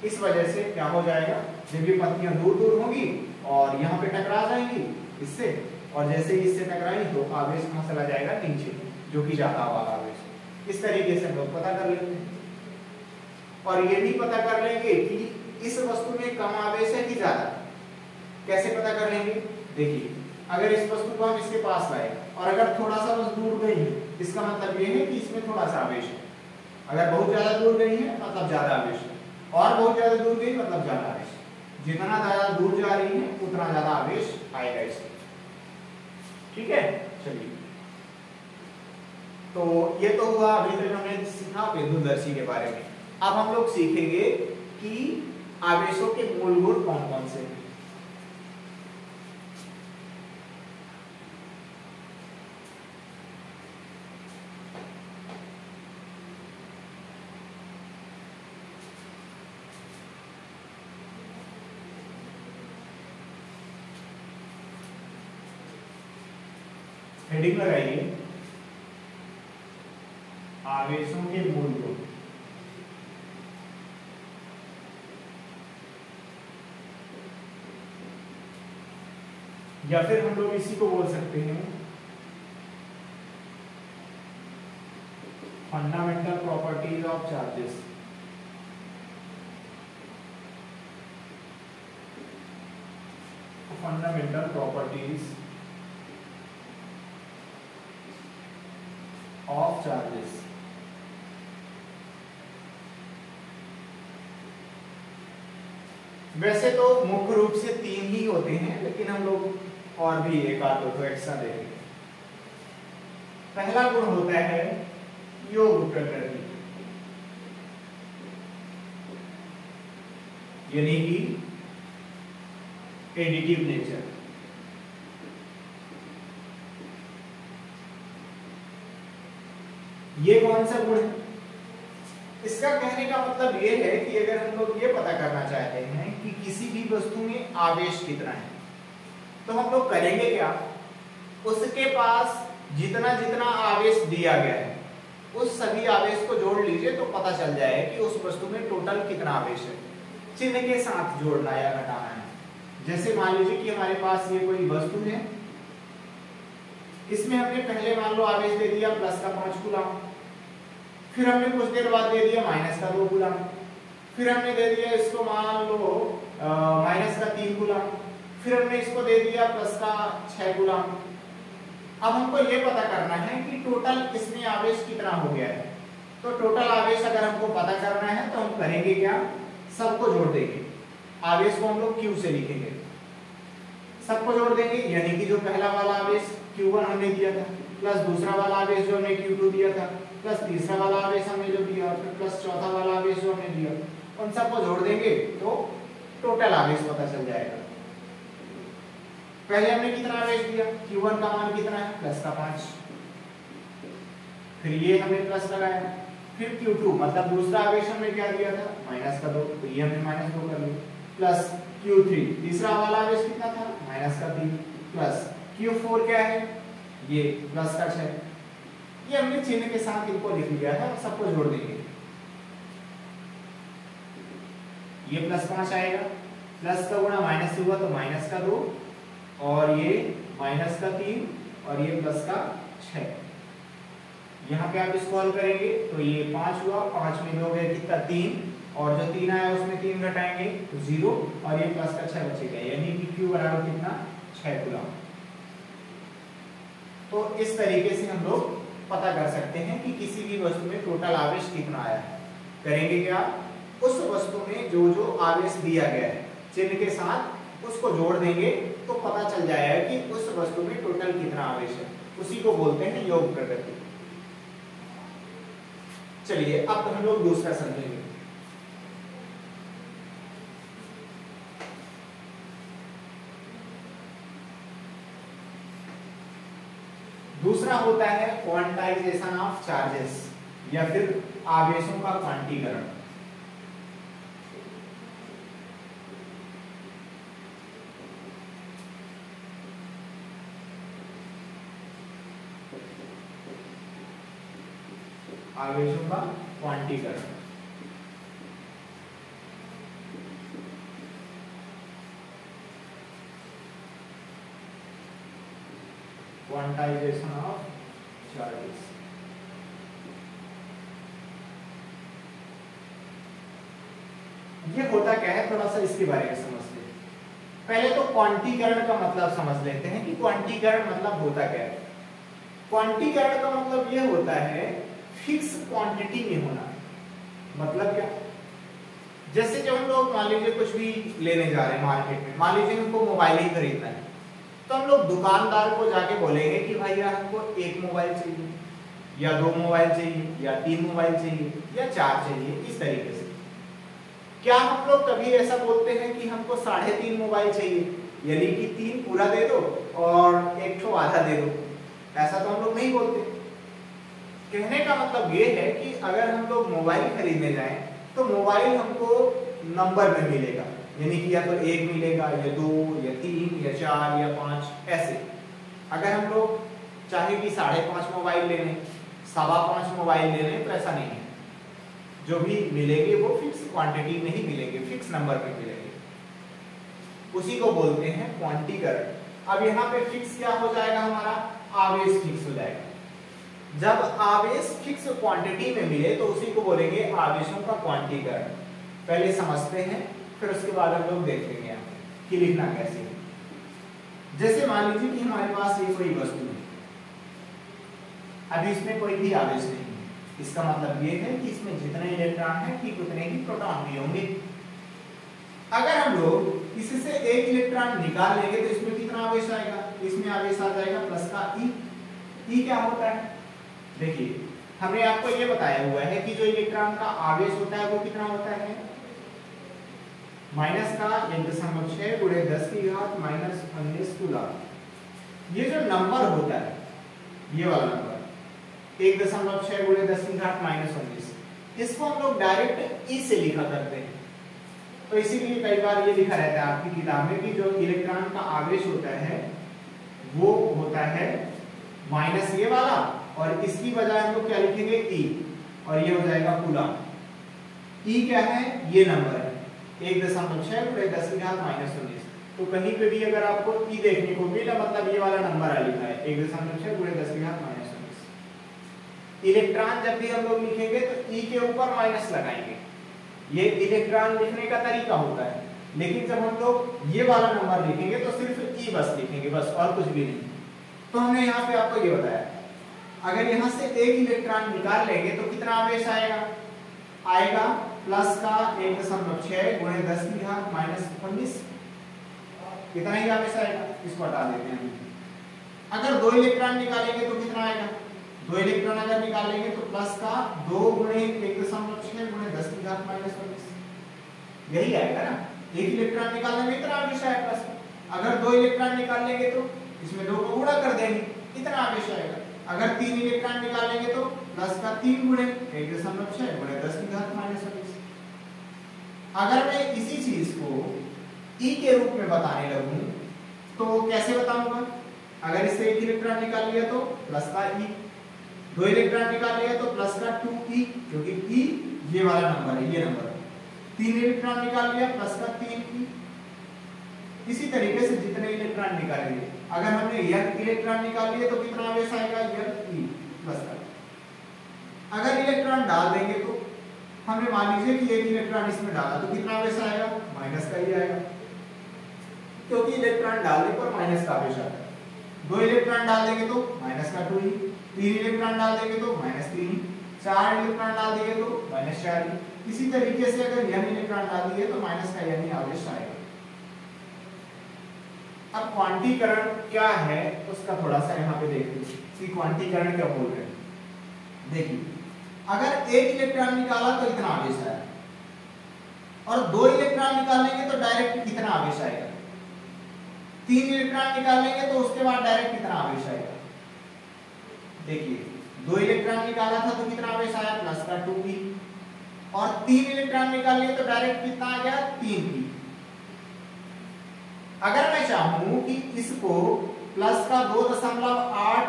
इस वजह से क्या हो जाएगा, जब ये पत्तियां दूर दूर होंगी और यहाँ पे टकरा जाएंगी इससे, और जैसे ही इससे टकराएंगी तो आवेश कहाँ चला जाएगा, नीचे, जो कि ज्यादा वाला आवेश। इस तरीके से हम लोग पता कर लेंगे। और ये भी पता कर लेंगे कि इस वस्तु में कम आवेश है कि ज्यादा। कैसे पता कर लेंगे, देखिए अगर इस वस्तु को हम इसके पास लाए और अगर थोड़ा सा बस दूर गई है, इसका मतलब ये है कि इसमें थोड़ा सा आवेश है। अगर बहुत ज्यादा दूर गई है मतलब ज्यादा आवेश है, और बहुत ज्यादा दूर गई मतलब ज्यादा आवेश। जितना ज्यादा दूर जा रही है उतना ज्यादा आवेश आएगा इसमें। ठीक है, चलिए। तो ये तो हुआ अभी तक हमने सीखा विद्युतदर्शी के बारे में। अब हम लोग सीखेंगे कि आवेशों के मूल गुण कौन कौन से हैं। हेडिंग लगाइए, आवेशों के मूल गुण। या फिर हम लोग इसी को बोल सकते हैं fundamental properties of charges. Fundamental properties of charges. वैसे तो मुख्य रूप से 3 ही होते हैं, लेकिन हम लोग और भी एक आध दो एक्स्ट्रा देंगे। पहला गुण होता है योग प्रकृति, यानी कि एडिटिव नेचर। ये कौन सा गुण है? इसका कहने का मतलब ये है कि अगर हम लोग ये पता करना चाहते हैं कि किसी भी वस्तु में आवेश कितना है, तो हम लोग करेंगे क्या, उसके पास जितना जितना आवेश दिया गया है उस सभी आवेश को जोड़ लीजिए तो पता चल जाए कि उस वस्तु में टोटल कितना आवेश है। चिन्ह के साथ जोड़ना या घटाना है। जैसे मान लीजिए कि हमारे पास ये कोई वस्तु है, इसमें हमने पहले मान लो आवेश दे दिया प्लस का 5 कूलम, फिर हमने कुछ देर बाद दे दिया माइनस का 2 कूलम, फिर हमने दे दिया इसको मान लो माइनस का 3 कूलम, फिर हमने इसको दे दिया प्लस का 6 कूलम। अब हमको ये पता करना है कि टोटल इसमें आवेश कितना हो गया है। तो टोटल आवेश अगर हमको पता करना है तो हम करेंगे क्या, सबको जोड़ देंगे। आवेश को हम लोग Q से लिखेंगे, सबको जोड़ देंगे, यानी कि जो पहला वाला आवेश Q1 हमने दिया था, प्लस दूसरा वाला आवेश जो हमने Q2 दिया था, प्लस तीसरा वाला आवेश हमने जो दिया, फिर प्लस चौथा वाला आवेश जो हमने दिया, उन सबको जोड़ देंगे तो टोटल आवेश पता चल जाएगा। पहले हमने कितना आवेश दिया, Q1 का मान कितना है, प्लस का 5, फिर ये हमने प्लस लगाया, फिर Q2 मतलब दूसरा आवेश हमने क्या दिया था, माइनस का 2, तो ये हमने माइनस 2 कर लिया, प्लस Q3 तीसरा वाला आवेश कितना था, माइनस का 3, प्लस Q4 क्या है, ये प्लस का 6। ये हमने चिन्ह के साथ इनको लिख लिया है, सबको जोड़ देंगे। ये प्लस 5 आएगा, प्लस का गुणा माइनस हुआ तो माइनस का 2, और ये माइनस का 3, और ये प्लस का 6। यहाँ पे आप इसको हल करेंगे तो ये 5 हुआ, 5 में 2 गए कितना 3, और जो 3 आया उसमें 3 घटाएंगे तो 0, और ये प्लस का 6 बचेगा, यानी कि Q बराबर कितना 6 कूलम। तो इस तरीके से हम लोग पता कर सकते हैं कि किसी भी वस्तु में टोटल आवेश कितना आया है। करेंगे क्या, उस वस्तु में जो जो आवेश दिया गया है चिन्ह के साथ उसको जोड़ देंगे तो पता चल जाएगा कि उस वस्तु में टोटल कितना आवेश है। उसी को बोलते हैं योग प्रकृति। चलिए अब हम लोग दूसरा समझेंगे। दूसरा होता है क्वांटाइजेशन ऑफ चार्जेस, या फिर आवेशों का क्वांटीकरण। आवेशों का क्वांटीकरण। Quantization of charges. ये होता क्या है, थोड़ा सा इसके बारे में समझ ले। पहले तो क्वांटीकरण का मतलब समझ लेते हैं कि क्वांटीकरण मतलब होता क्या है। क्वांटीकरण का मतलब ये होता है फिक्स क्वांटिटी में होना। मतलब क्या, जैसे जब हम लोग मान लीजिए कुछ भी लेने जा रहे हैं मार्केट में, मान लीजिए हमको मोबाइल ही खरीदना है, तो हम लोग दुकानदार को जाके बोलेंगे कि भैया हमको 1 मोबाइल चाहिए, या 2 मोबाइल चाहिए, या 3 मोबाइल चाहिए, या 4 चाहिए, इस तरीके से। क्या हम लोग कभी ऐसा बोलते हैं कि हमको 3.5 मोबाइल चाहिए, यानी कि 3 पूरा दे दो और 1 ठो आधा दे दो? ऐसा तो हम लोग नहीं बोलते। कहने का मतलब ये है कि अगर हम लोग मोबाइल खरीदने जाएं तो मोबाइल हमको नंबर में मिलेगा, यानी कि या तो 1 मिलेगा, या 2, या 3, या 4, या 5 ऐसे। अगर हम लोग चाहे कि 5.5 मोबाइल ले लें, 5.25 मोबाइल ले लें, तो ऐसा नहीं है। जो भी मिलेंगे वो फिक्स क्वांटिटी में ही मिलेंगे, फिक्स नंबर में मिलेंगे। उसी को बोलते हैं क्वांटीकरण। अब यहाँ पे फिक्स क्या हो जाएगा, हमारा आवेश फिक्स हो जाएगा। जब आवेश फिक्स क्वांटिटी में मिले तो उसी को बोलेंगे आवेशों का क्वांटीकरण। पहले समझते हैं, फिर उसके बाद हम लोग देखेंगे यहाँ कि लिखना कैसे है। जैसे मान लीजिए कि हमारे पास ये कोई वस्तु है, अभी इसमें कोई भी आवेश नहीं है, इसका मतलब ये है कि इसमें जितने इलेक्ट्रॉन है ठीक उतने ही प्रोटॉन भी होंगे। अगर हम लोग इससे एक इलेक्ट्रॉन निकाल लेंगे तो इसमें कितना आवेश आएगा, इसमें आवेश आ जाएगा प्लस का ई। ई क्या होता है, देखिए हमने आपको ये बताया हुआ है कि जो इलेक्ट्रॉन का आवेश होता है वो कितना होता है, माइनस का 1.6 गुणे 10 की घात माइनस 19 कूलम। ये जो नंबर होता है, ये वाला नंबर 1.6 गुणे 10 की घात माइनस 19, इसको हम लोग डायरेक्ट ई से लिखा करते हैं। तो इसीलिए कई बार ये लिखा रहता है आपकी किताब में कि जो इलेक्ट्रॉन का आवेश होता है वो होता है माइनस ये वाला, और इसकी बजाय हम लोग क्या लिखेंगे ई, और ये हो जाएगा कूलम। ई क्या है, ये नंबर है 1.6 गुणे 10 की घात माइनस 19। तो कहीं पे भी अगर आपको ई देखने को मिला, मतलब ये वाला नंबर लिखा है 1.6 गुणे 10 की घात माइनस 19। इलेक्ट्रॉन जब भी हम लोग लिखेंगे तो ई के ऊपर माइनस लगाएंगे, ये इलेक्ट्रॉन लिखने का तरीका होता है। लेकिन जब हम लोग ये वाला नंबर लिखेंगे तो सिर्फ ई बस लिखेंगे, बस और कुछ भी नहीं। तो हमने यहाँ पे आपको ये बताया, अगर यहाँ से एक इलेक्ट्रॉन निकाल लेंगे तो कितना आवेश आएगा, आएगा प्लस का 1.6 गुणे 10 की घात माइनस 19, कितना ही आवेश आएगा, इसको हटा देते हैं। अगर दो इलेक्ट्रॉन निकालेंगे तो कितना आएगा, दो इलेक्ट्रॉन अगर निकालेंगे तो प्लस का 2 गुणे 1.6 गुणे 10 की घात माइनस 19, यही आएगा ना। एक इलेक्ट्रॉन निकालने में इतना आवेश आएगा प्लस, अगर दो इलेक्ट्रॉन निकाल लेंगे तो इसमें 2 को गुणा कर देंगे, इतना आवेश आएगा। अगर 3 इलेक्ट्रॉन निकालेंगे तो प्लस का 3 गुणे 1.6 गुणे 10 की घात माइनस 19। अगर मैं इसी चीज को ई के रूप में बताने लगूं तो कैसे बताऊंगा, अगर इससे एक इलेक्ट्रॉन निकाल लिया तो प्लस का ई, दो इलेक्ट्रॉन निकाल लिया तो प्लस का 2e, क्योंकि ई ये वाला नंबर है, ये नंबर। 3 इलेक्ट्रॉन निकाल लिया प्लस का 3e। इसी तरीके से जितने इलेक्ट्रॉन निकालेंगे, अगर हमने n इलेक्ट्रॉन निकाल लिए तो कितना आवेश आएगा, n e प्लस का। अगर इलेक्ट्रॉन डाल देंगे तो हमने मान लीजिए कि एक इलेक्ट्रॉन इसमें डाला तो कितना आवेश आएगा, माइनस का ही आएगा, क्योंकि इलेक्ट्रॉन डालने पर माइनस का आवेश आता है। दो इलेक्ट्रॉन डाल देंगे तो माइनस का 2e, 3 इलेक्ट्रॉन डाल देंगे तो माइनस 3e, 4 इलेक्ट्रॉन डाल देंगे तो माइनस 4e। इसी तरीके से अगर n इलेक्ट्रॉन डाल दिए तो माइनस का n ही आवेश आएगा। अब क्वांटीकरण क्या है उसका थोड़ा सा यहाँ पे देखिए कि क्वांटीकरण क्या बोल रहे हैं। देखिए अगर एक इलेक्ट्रॉन निकाला तो इतना आवेश आया, और दो इलेक्ट्रॉन निकालेंगे तो डायरेक्ट कितना आवेश आएगा, 3 इलेक्ट्रॉन निकालेंगे तो उसके बाद डायरेक्ट कितना आवेश आएगा। देखिए दो इलेक्ट्रॉन निकाला था तो कितना आवेश आया, प्लस का 2e, और 3 इलेक्ट्रॉन निकाल लिए तो डायरेक्ट कितना आ गया, 3e। अगर मैं चाहूं कि इसको प्लस का 2.8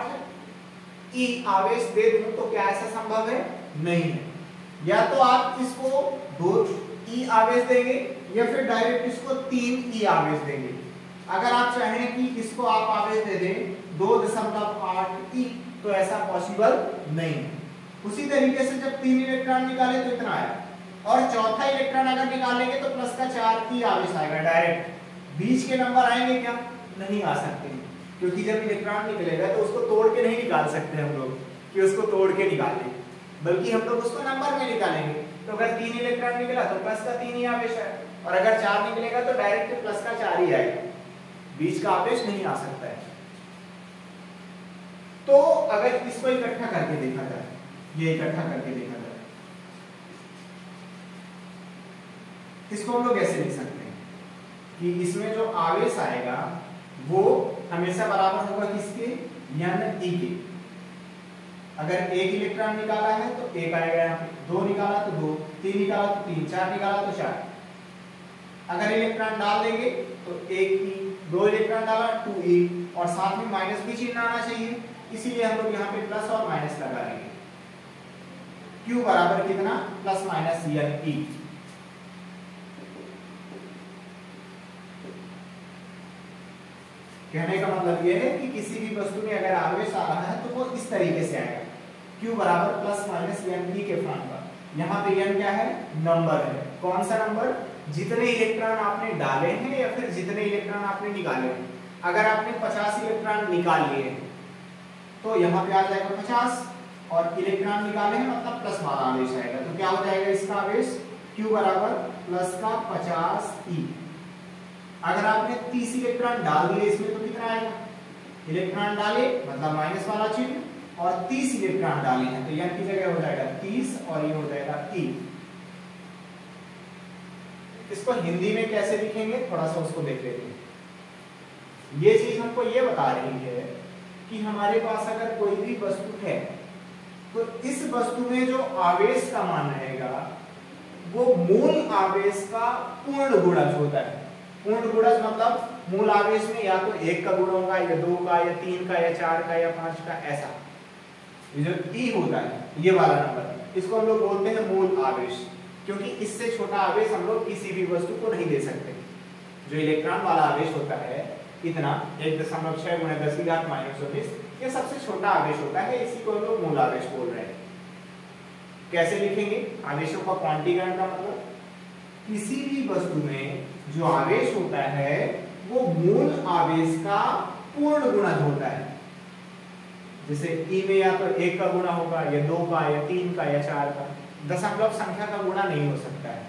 ई आवेश दे दूं तो क्या ऐसा संभव है, नहीं है। या तो आप इसको 2 ई आवेश देंगे या फिर डायरेक्ट इसको 3 ई आवेश देंगे। अगर आप चाहें कि इसको आप आवेश दे दें 2.8 ई तो ऐसा पॉसिबल नहीं है। उसी तरीके से जब 3 इलेक्ट्रॉन निकाले तो इतना आया, और चौथा इलेक्ट्रॉन अगर निकालेंगे तो प्लस का 4 ई आवेश आएगा डायरेक्ट। बीच के नंबर आएंगे क्या, नहीं आ सकते, क्योंकि जब इलेक्ट्रॉन निकलेगा तो उसको तोड़ के नहीं निकाल सकते हम लोग कि उसको तोड़ के निकालें, बल्कि हम लोग उसको नंबर में निकालेंगे। तो अगर 3 इलेक्ट्रॉन निकला तो प्लस का 3 ही आवेश है, और अगर 4 निकलेगा तो डायरेक्ट प्लस का 4 ही आएगा, बीच का आवेश नहीं आ सकता है। तो अगर इसको इकट्ठा करके देखा जाए, ये इकट्ठा करके देखा जाए, इसको हम लोग ऐसे लिख सकते हैं कि इसमें जो आवेश आएगा वो हमेशा बराबर होगा किसके, यानी ई के। अगर एक इलेक्ट्रॉन निकाला है तो एक आएगा यहाँ पे, 2 निकाला तो 2, 3 निकाला तो 3, 4 निकाला तो 4। अगर इलेक्ट्रॉन डाल देंगे तो 1e, 2 इलेक्ट्रॉन डाला 2e, और साथ में माइनस भी चिन्ह आना चाहिए, इसीलिए हम लोग यहाँ पे प्लस और माइनस लगा देंगे। Q बराबर कितना, प्लस माइनस यानी E। कहने का मतलब ये है कि किसी भी वस्तु में अगर आवेश आ रहा है तो वो इस तरीके से आएगा, Q बराबर प्लस माइनस n e के फॉर्म का। यहाँ पे n क्या है, नंबर है। कौन सा नंबर, जितने इलेक्ट्रॉन आपने डाले हैं या फिर जितने इलेक्ट्रॉन आपने निकाले हैं। अगर आपने 50 इलेक्ट्रॉन निकाल लिए हैं तो यहाँ पे आ जाएगा 50, और इलेक्ट्रॉन निकाले हैं मतलब प्लस वाला आवेश आएगा। तो क्या हो जाएगा इसका आवेश, Q बराबर प्लस का 50 E। अगर आपने 30 इलेक्ट्रॉन डाल दिए इसमें तो कितना आएगा, इलेक्ट्रॉन डाले मतलब माइनस वाला चिन्ह, और 30 इलेक्ट्रॉन डाले हैं तो n की जगह हो जाएगा 30 और ये हो जाएगा E। इसको हिंदी में कैसे लिखेंगे थोड़ा सा उसको देख लेते हैं। ये चीज हमको ये बता रही है कि हमारे पास अगर कोई भी वस्तु है तो इस वस्तु में जो आवेश का मान रहेगा वो मूल आवेश का पूर्ण गुणज होता है। पूर्ण गुणज मतलब मूल आवेश में या तो 1 का गुण होगा या 2 का या 3 का या 4 का या 5 का, ऐसा ये जो E होता है ये वाला नंबर, इसको हम लोग बोलते हैं मूल आवेश, क्योंकि इससे छोटा आवेश हम लोग किसी भी वस्तु को नहीं दे सकते। जो इलेक्ट्रॉन वाला आवेश होता है इतना 1.6 गुणा 10 की घात -19, ये सबसे छोटा आवेश होता है, इसी को हम लोग मूल आवेश बोल रहे हैं। कैसे लिखेंगे आवेशों का क्वांटीकरण का मतलब, किसी भी वस्तु में जो आवेश होता है वो मूल आवेश का पूर्ण गुणज होता है। जैसे E में या तो 1 का गुणा होगा या 2 का या 3 का या 4 का, दशमलव संख्या का गुणा नहीं हो सकता है।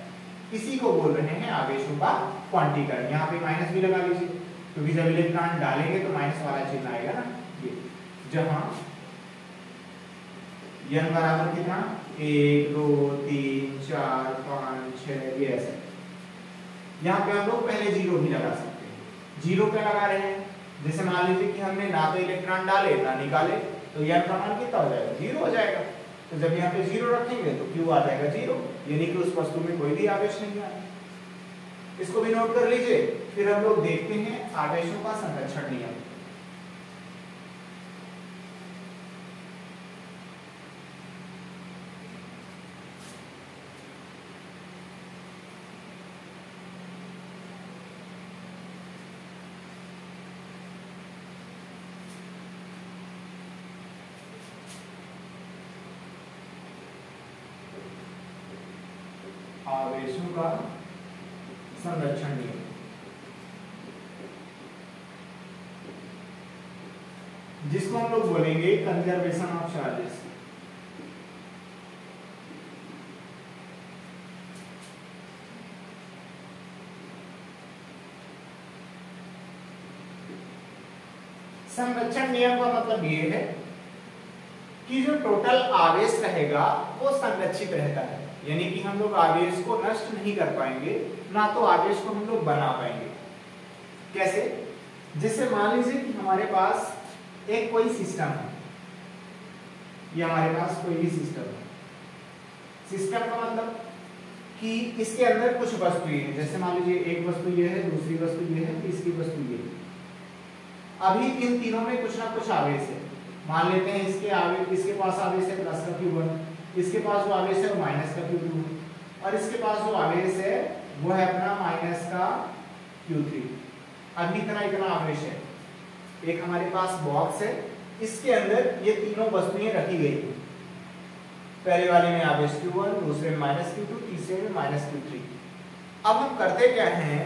इसी को बोल रहे हैं आवेशों का क्वांटीकरण। यहाँ पे माइनस भी लगा लीजिए क्योंकि जब इलेक्ट्रॉन डालेंगे तो माइनस वाला चिन्ह आएगा ना, ये जहां n बराबर कितना 1 2 3 4 5 6 ये ऐसे। यहाँ पे हम लोग पहले 0 भी लगा सकते हैं। 0 क्या लगा रहे हैं, जैसे मान लीजिए कि हमने ना तो इलेक्ट्रॉन डाले ना निकाले तो n का मान कितना हो जाएगा, 0 हो जाएगा। तो जब यहाँ पे 0 रखेंगे तो Q आ जाएगा 0, यानी कि उस वस्तु में कोई भी आवेश नहीं आया। इसको भी नोट कर लीजिए। फिर हम लोग देखते हैं आवेशों का संरक्षण नियम। आवेशों का संरक्षण नियम, जिसको हम लोग बोलेंगे कंजर्वेशन ऑफ चार्जेस। संरक्षण नियम का मतलब ये है कि जो टोटल आवेश रहेगा वो संरक्षित रहता है, यानी कि हम लोग आवेश को नष्ट नहीं कर पाएंगे, ना तो आवेश को हम लोग बना पाएंगे। कैसे, जैसे मान लीजिए कि हमारे पास एक कोई सिस्टम है, ये हमारे पास कोई भी सिस्टम है। सिस्टम का मतलब कि इसके अंदर कुछ वस्तुएं हैं, जैसे मान लीजिए एक वस्तु ये है, दूसरी वस्तु ये है, तीसरी वस्तु ये है। अभी इन तीनों में कुछ ना कुछ आवेश है। मान लेते हैं इसके पास आवेश है प्लस का Q1, इसके पास जो आवेश है वो माइनस का Q2, और इसके पास जो आवेश है वो है अपना माइनस का Q3। अभी इतना आवेश है। एक हमारे पास बॉक्स है, इसके अंदर ये तीनों वस्तुएं रखी गई हैं। पहले वाले में आवेश Q1, दूसरे में माइनस Q2, तीसरे में माइनस Q3। अब हम करते क्या हैं,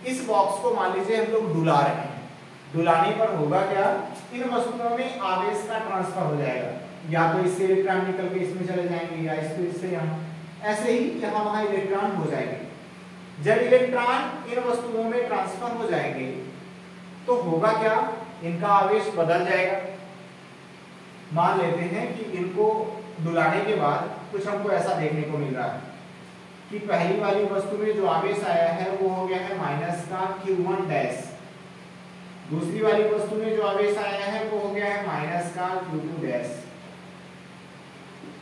इस बॉक्स को मान लीजिए हम लोग डुला रहे हैं। डुलाने पर होगा क्या, इन वस्तुओं में आवेश का ट्रांसफर हो जाएगा, या तो इससे इलेक्ट्रॉन निकल के इसमें चले जाएंगे या इससे यहाँ, ऐसे ही यहाँ वहां इलेक्ट्रॉन हो जाएंगे। जब इलेक्ट्रॉन इन वस्तुओं में ट्रांसफर हो जाएंगे तो होगा क्या, इनका आवेश बदल जाएगा। मान लेते हैं कि इनको डुलाने के बाद कुछ हमको ऐसा देखने को मिल रहा है कि पहली वाली वस्तु में जो आवेश आया है वो हो गया है माइनस का Q1 डैश, दूसरी वाली वस्तु में जो आवेश आया है वो हो गया है माइनस का Q2 डैश,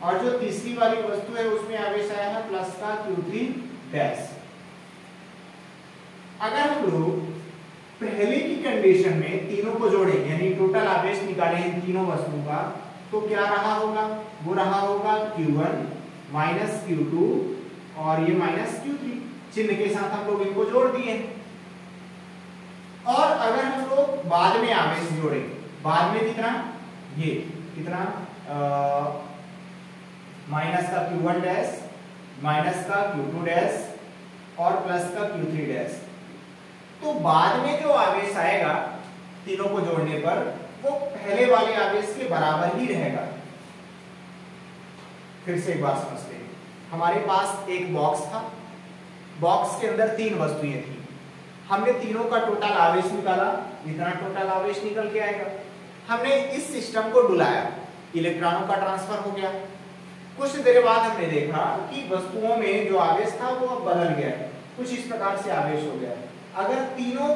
और जो तीसरी वाली वस्तु है उसमें आवेश आया है प्लस का Q3 डैश। अगर हम लोग पहले की कंडीशन में तीनों को जोड़े, यानी टोटल आवेश निकाले इन तीनों वस्तुओं का, तो क्या रहा होगा, वो रहा होगा Q1 माइनस Q2 और ये माइनस Q3, चिन्ह के साथ हम लोग इनको जोड़ दिए। और अगर हम लोग बाद में आवेश जोड़ेंगे, बाद में कितना, ये कितना माइनस का Q1 डैश, माइनस का Q2 डैश और प्लस का Q3 डैश, तो बाद में जो आवेश आएगा तीनों को जोड़ने पर वो पहले वाले आवेश के बराबर ही रहेगा। फिर से एक बार समझते हैं। हमारे पास एक बॉक्स था, बॉक्स के अंदर तीन वस्तुएं थी, हमने तीनों का टोटल आवेश निकाला, इतना टोटल आवेश निकल के आएगा। हमने इस सिस्टम को डुलाया, इलेक्ट्रॉनों का ट्रांसफर हो गया। कुछ देर बाद हमने देखा कि वस्तुओं में जो आवेश था वो अब बदल गया है, कुछ इस प्रकार से आवेश हो गया है। अगर तीनों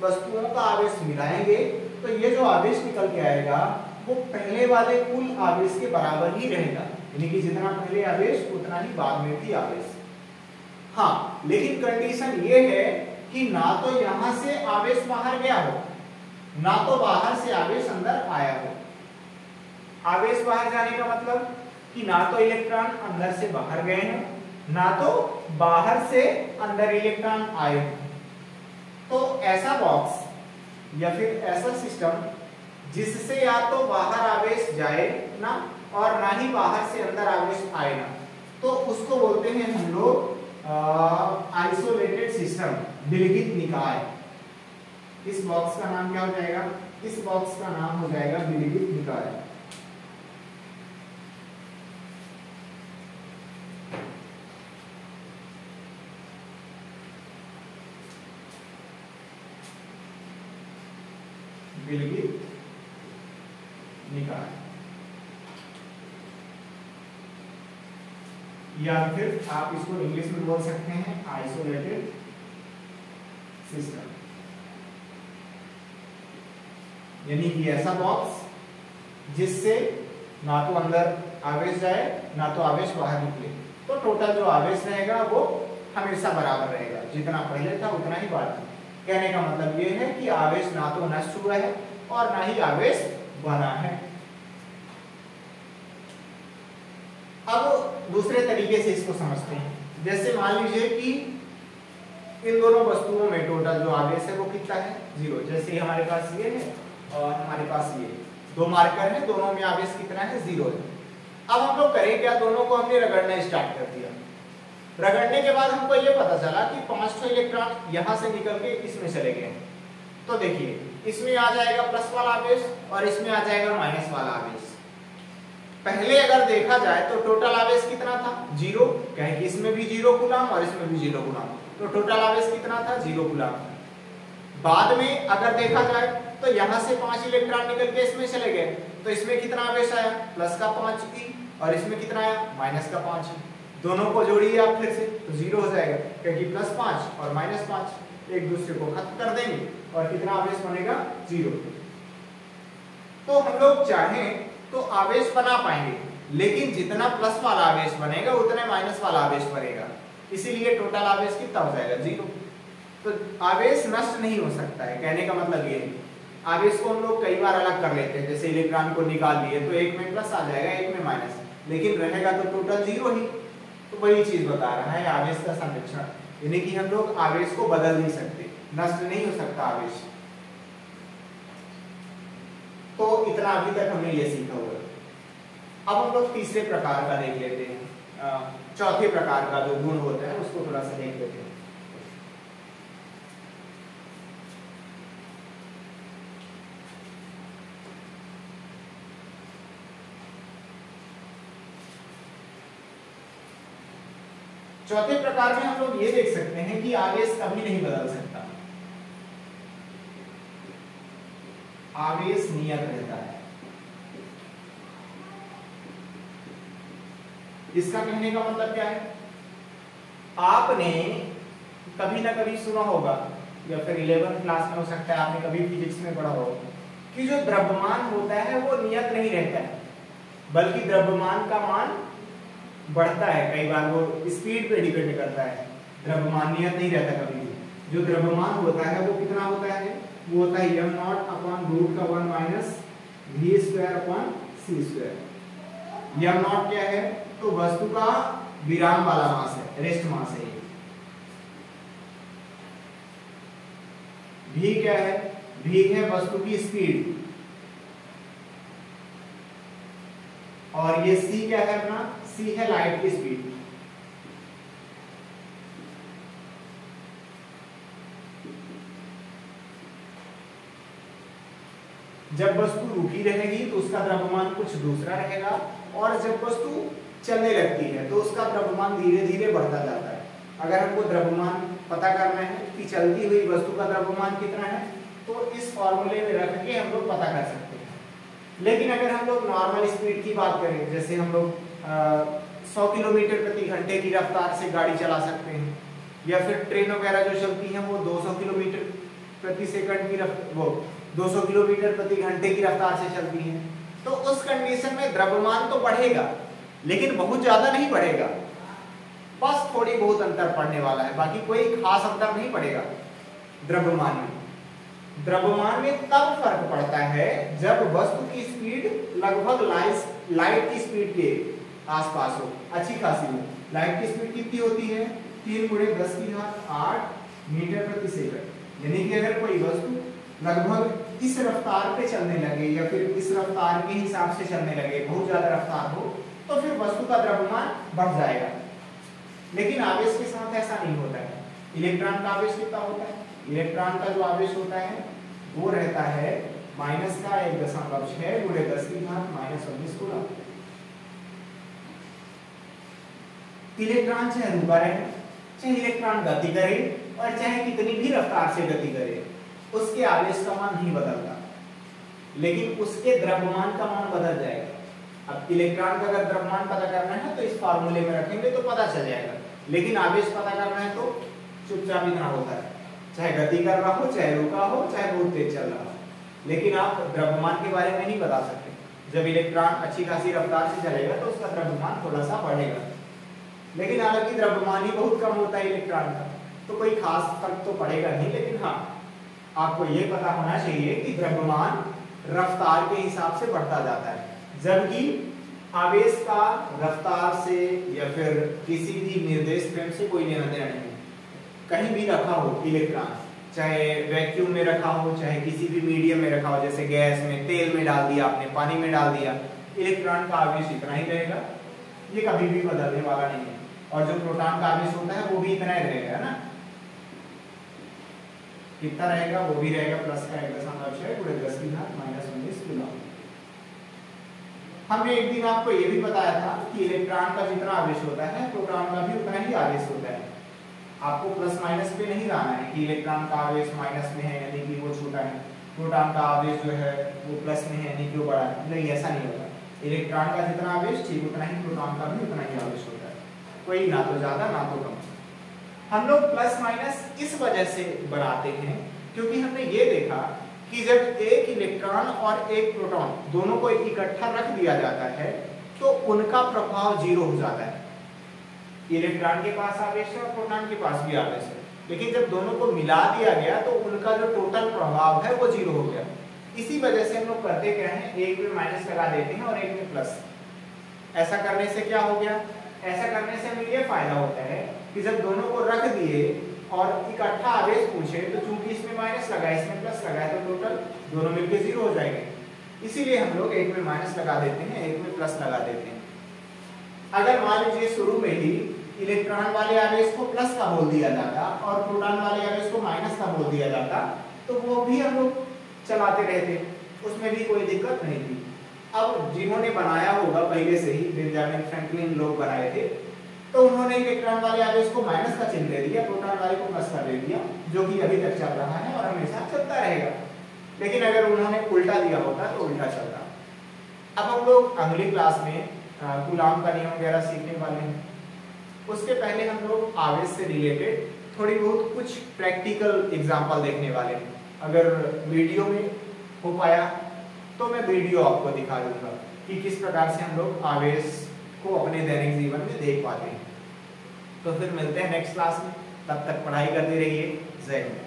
वस्तुओं का आवेश मिलाएंगे तो ये जो आवेश निकल के आएगा वो पहले वाले कुल आवेश के बराबर ही रहेगा, यानी कि जितना पहले आवेश उतना ही बाद में भी आवेश। हाँ, लेकिन कंडीशन ये है कि ना तो यहां से आवेश बाहर गया हो, ना तो बाहर से आवेश अंदर आया हो। आवेश बाहर जाने का मतलब कि ना तो इलेक्ट्रॉन अंदर से बाहर गए हैं, ना तो बाहर से अंदर इलेक्ट्रॉन आए हैं। तो ऐसा बॉक्स या फिर ऐसा सिस्टम जिससे या तो बाहर आवेश जाए ना और ना ही बाहर से अंदर आवेश आए ना, तो उसको बोलते हैं हम लोग आइसोलेटेड सिस्टम, विलगित निकाय। इस बॉक्स का नाम क्या हो जाएगा? इस बॉक्स का नाम हो जाएगा विलगित निकाय। विलगित निकाय, या फिर आप इसको इंग्लिश में बोल सकते हैं आइसोलेटेड सिस्टम। यानी कि ऐसा बॉक्स जिससे ना तो अंदर आवेश जाए ना तो आवेश बाहर निकले, तो टोटल जो आवेश रहेगा वो हमेशा बराबर रहेगा, जितना पहले था उतना ही बाद में। कहने का मतलब ये है कि आवेश ना तो नष्ट हुआ है और ना ही आवेश बना है। अब दूसरे तरीके से इसको समझते हैं। जैसे मान लीजिए कि इन दोनों वस्तुओं में टोटल जो आवेश है वो कितना है? 0। जैसे हमारे पास ये है और हमारे पास ये दो मार्कर है, दोनों में आवेश कितना है? 0 है। अब हम लोग करें क्या? दोनों को हमने रगड़ना स्टार्ट कर दिया। रगड़ने के बाद हमको ये पता चला कि 5 इलेक्ट्रॉन यहां से निकल के इसमें चले गए। तो देखिए, इसमें आ जाएगा प्लस वाला आवेश और इसमें आ जाएगा माइनस वाला आवेश। पहले अगर देखा जाए तो टोटल आवेश कितना था? 0, कहे कि इसमें भी 0 कूलम और इसमें भी 0 कूलम, तो टोटल आवेश कितना था? 0 कूलम। बाद में अगर देखा जाए तो यहां से 5 इलेक्ट्रॉन निकल के इसमें चले गए, तो इसमें कितना आवेश आया? प्लस का 5 ई, और इसमें कितना आया? माइनस का 5 ई। दोनों को जोड़िए आप फिर से तो 0 हो जाएगा, क्योंकि प्लस 5 और माइनस 5 एक दूसरे को खत्म कर देंगे और कितना आवेश बनेगा? 0। तो हम लोग चाहें तो आवेश बना पाएंगे, लेकिन जितना प्लस वाला आवेश बनेगा उतना माइनस वाला आवेश बनेगा, इसीलिए टोटल आवेश कितना हो जाएगा? 0। तो आवेश नष्ट नहीं हो सकता है। कहने का मतलब ये है, आवेश को हम लोग कई बार अलग कर लेते हैं। जैसे इलेक्ट्रॉन को निकाल लिए तो एक में प्लस आ जाएगा, एक में माइनस, लेकिन रहेगा तो टोटल 0 ही। तो वही चीज बता रहा है आवेश का संरक्षण, यानी कि हम लोग आवेश को बदल नहीं सकते, नष्ट नहीं हो सकता आवेश। तो इतना अभी तक हमने ये सीखा हुआ। अब हम लोग तीसरे प्रकार का देख लेते हैं, चौथे प्रकार का जो गुण होता है उसको थोड़ा सा देख लेते हैं। चौथे प्रकार में हम लोग ये देख सकते हैं कि आवेश कभी नहीं बदल सकता, आवेश नियत रहता है। इसका कहने का मतलब क्या है? आपने कभी ना कभी सुना होगा, या फिर 11th क्लास में हो सकता है आपने कभी फिजिक्स में पढ़ा होगा कि जो द्रव्यमान होता है वो नियत नहीं रहता है, बल्कि द्रव्यमान का मान बढ़ता है। कई बार वो स्पीड पे डिपेंड करता है, द्रव्यमान नियत नहीं रहता कभी भी। जो द्रव्यमान होता है वो कितना होता है? वो होता है m0/√1 माइनस v²/c²। m0 क्या है? तो वस्तु का विराम वाला मास है, रेस्ट मास है। v क्या है? v है वस्तु की स्पीड, और ये c क्या है अपना? c है लाइट की स्पीड। जब वस्तु रुकी रहेगी तो उसका द्रव्यमान कुछ दूसरा रहेगा, और जब वस्तु चलने लगती है तो उसका द्रव्यमान धीरे धीरे बढ़ता जाता है। अगर हमको द्रव्यमान पता करना है कि चलती हुई वस्तु का द्रव्यमान कितना है, तो इस फॉर्मूले में रख के हम लोग पता कर सकते हैं। लेकिन अगर हम लोग नॉर्मल स्पीड की बात करें, जैसे हम लोग 100 किलोमीटर प्रति घंटे की रफ्तार से गाड़ी चला सकते हैं, या फिर ट्रेन वगैरह जो चलती हैं वो 200 किलोमीटर प्रति सेकंड की 200 किलोमीटर प्रति घंटे की रफ्तार से चलती हैं, तो उस कंडीशन में द्रव्यमान तो बढ़ेगा लेकिन बहुत ज्यादा नहीं बढ़ेगा, बस थोड़ी बहुत अंतर पड़ने वाला है, बाकी कोई खास अंतर नहीं पड़ेगा द्रव्यमान में। द्रव्यमान में तब फर्क पड़ता है जब वस्तु की स्पीड लगभग लाइट की स्पीड के आसपास हो, अच्छी खासी हो। लाइट की स्पीड कितनी होती है? 3 × 10⁸ मीटर प्रति सेकंड। यानी कि अगर कोई वस्तु लगभग इस रफ्तार पे चलने लगे या फिर इस रफ्तार के हिसाब से चलने लगे, बहुत ज्यादा रफ्तार हो, तो फिर वस्तु का द्रव्यमान बढ़ जाएगा। लेकिन आवेश के साथ ऐसा नहीं होता है। इलेक्ट्रॉन का आवेश कितना होता है? इलेक्ट्रॉन का जो आवेश होता है वो रहता है -1.6 × 10⁻⁻19 कूलम। इलेक्ट्रॉन चाहे रुका रहे, चाहे इलेक्ट्रॉन गति करे, और चाहे कितनी भी रफ्तार से गति करे, उसके आवेश का मान नहीं बदलता, लेकिन उसके द्रव्यमान का मान बदल जाएगा। अब इलेक्ट्रॉन का अगर द्रव्यमान पता करना है तो इस फार्मूले में रखेंगे तो पता चल जाएगा, लेकिन आवेश पता करना है तो चुपचाप इतना होता है, चाहे गति कर रहा हो, चाहे रुका हो, चाहे बहुत तेज चल रहा हो, लेकिन आप द्रव्यमान के बारे में नहीं बता सकते। जब इलेक्ट्रॉन अच्छी खासी रफ्तार से चलेगा तो उसका द्रव्यमान थोड़ा सा बढ़ेगा, लेकिन हालांकि द्रव्यमान ही बहुत कम होता है इलेक्ट्रॉन का, तो कोई खास फर्क तो पड़ेगा नहीं। लेकिन हाँ, आपको ये पता होना चाहिए कि द्रव्यमान रफ्तार के हिसाब से बढ़ता जाता है, जबकि आवेश का रफ्तार से या फिर किसी भी निर्देश फ्रेम से कोई लेना देना नहीं। कहीं भी रखा हो इलेक्ट्रॉन, चाहे वैक्यूम में रखा हो, चाहे किसी भी मीडियम में रखा हो, जैसे गैस में, तेल में डाल दिया आपने, पानी में डाल दिया, इलेक्ट्रॉन का आवेश इतना ही रहेगा, ये कभी भी बदलने वाला नहीं है। और जो प्रोटॉन का आवेश होता है वो भी इतना ही रहेगा ना, कितना रहेगा? वो भी रहेगा +1.6 × 10⁻⁻19 कूलम। हमने एक दिन आपको ये भी बताया था कि इलेक्ट्रॉन का जितना आवेश होता है प्रोटॉन का भी उतना ही आवेश होता है। आपको प्लस माइनस पे नहीं रहना है कि इलेक्ट्रॉन का आवेश माइनस में है यानी कि वो छोटा है, प्रोटॉन का आवेश जो है वो प्लस में है यानी कि वो बड़ा है। नहीं, ऐसा नहीं होगा। इलेक्ट्रॉन का जितना आवेश ठीक उतना ही प्रोटॉन का भी उतना ही आवेश होता है, कोई ना तो ज्यादा ना तो कम। हम लोग प्लस माइनस इस वजह से बनाते हैं क्योंकि हमने ये देखा कि जब एक इलेक्ट्रॉन और एक प्रोटॉन दोनों को इकट्ठा रख दिया जाता है तो उनका प्रभाव 0 हो जाता है। इलेक्ट्रॉन के पास आवेश है और प्रोटॉन के पास भी आवेश है, लेकिन जब दोनों को मिला दिया गया तो उनका जो टोटल प्रभाव है वो 0 हो गया। इसी वजह से हम लोग करते क्या हैं, एक में माइनस लगा देते हैं और एक में प्लस। ऐसा करने से क्या हो गया? ऐसा करने से हमें ये फायदा होता है कि जब दोनों को रख दिए और इकट्ठा आवेश पूछे तो चूंकि इसमें माइनस लगा इसमें प्लस लगा है तो टोटल दोनों मिलकर 0 हो जाएंगे। इसीलिए हम लोग एक में माइनस लगा देते हैं, एक में प्लस लगा देते हैं। अगर मान लीजिए शुरू में ही इलेक्ट्रॉन वाले आवेश को प्लस का बोल दिया जाता और प्रोटॉन वाले आवेश को माइनस का बोल दिया जाता तो वो भी हम लोग चलाते रहते, उसमें भी कोई दिक्कत नहीं थी। अब जिन्होंने बनाया होगा पहले से ही, बेंजामिन फ्रैंकलिन लोग बनाए थे, तो उन्होंने इलेक्ट्रॉन वाले आवेश को माइनस का चिन्ह दे दिया, प्रोटॉन वाले को प्लस का दे दिया, जो कि अभी तक चल रहा है और हमेशा चलता रहेगा। लेकिन अगर उन्होंने उल्टा दिया होता तो उल्टा चलता। अब हम लोग अगली क्लास में कूलॉम का नियम वगैरह सीखने वाले हैं। उसके पहले हम लोग आवेश से रिलेटेड थोड़ी बहुत कुछ प्रैक्टिकल एग्जाम्पल देखने वाले हैं। अगर वीडियो में हो पाया तो मैं वीडियो आपको दिखा दूंगा कि किस प्रकार से हम लोग आवेश को अपने दैनिक जीवन में देख पाते हैं। तो फिर मिलते हैं नेक्स्ट क्लास में, तब तक पढ़ाई करते रहिए। जय हिंद।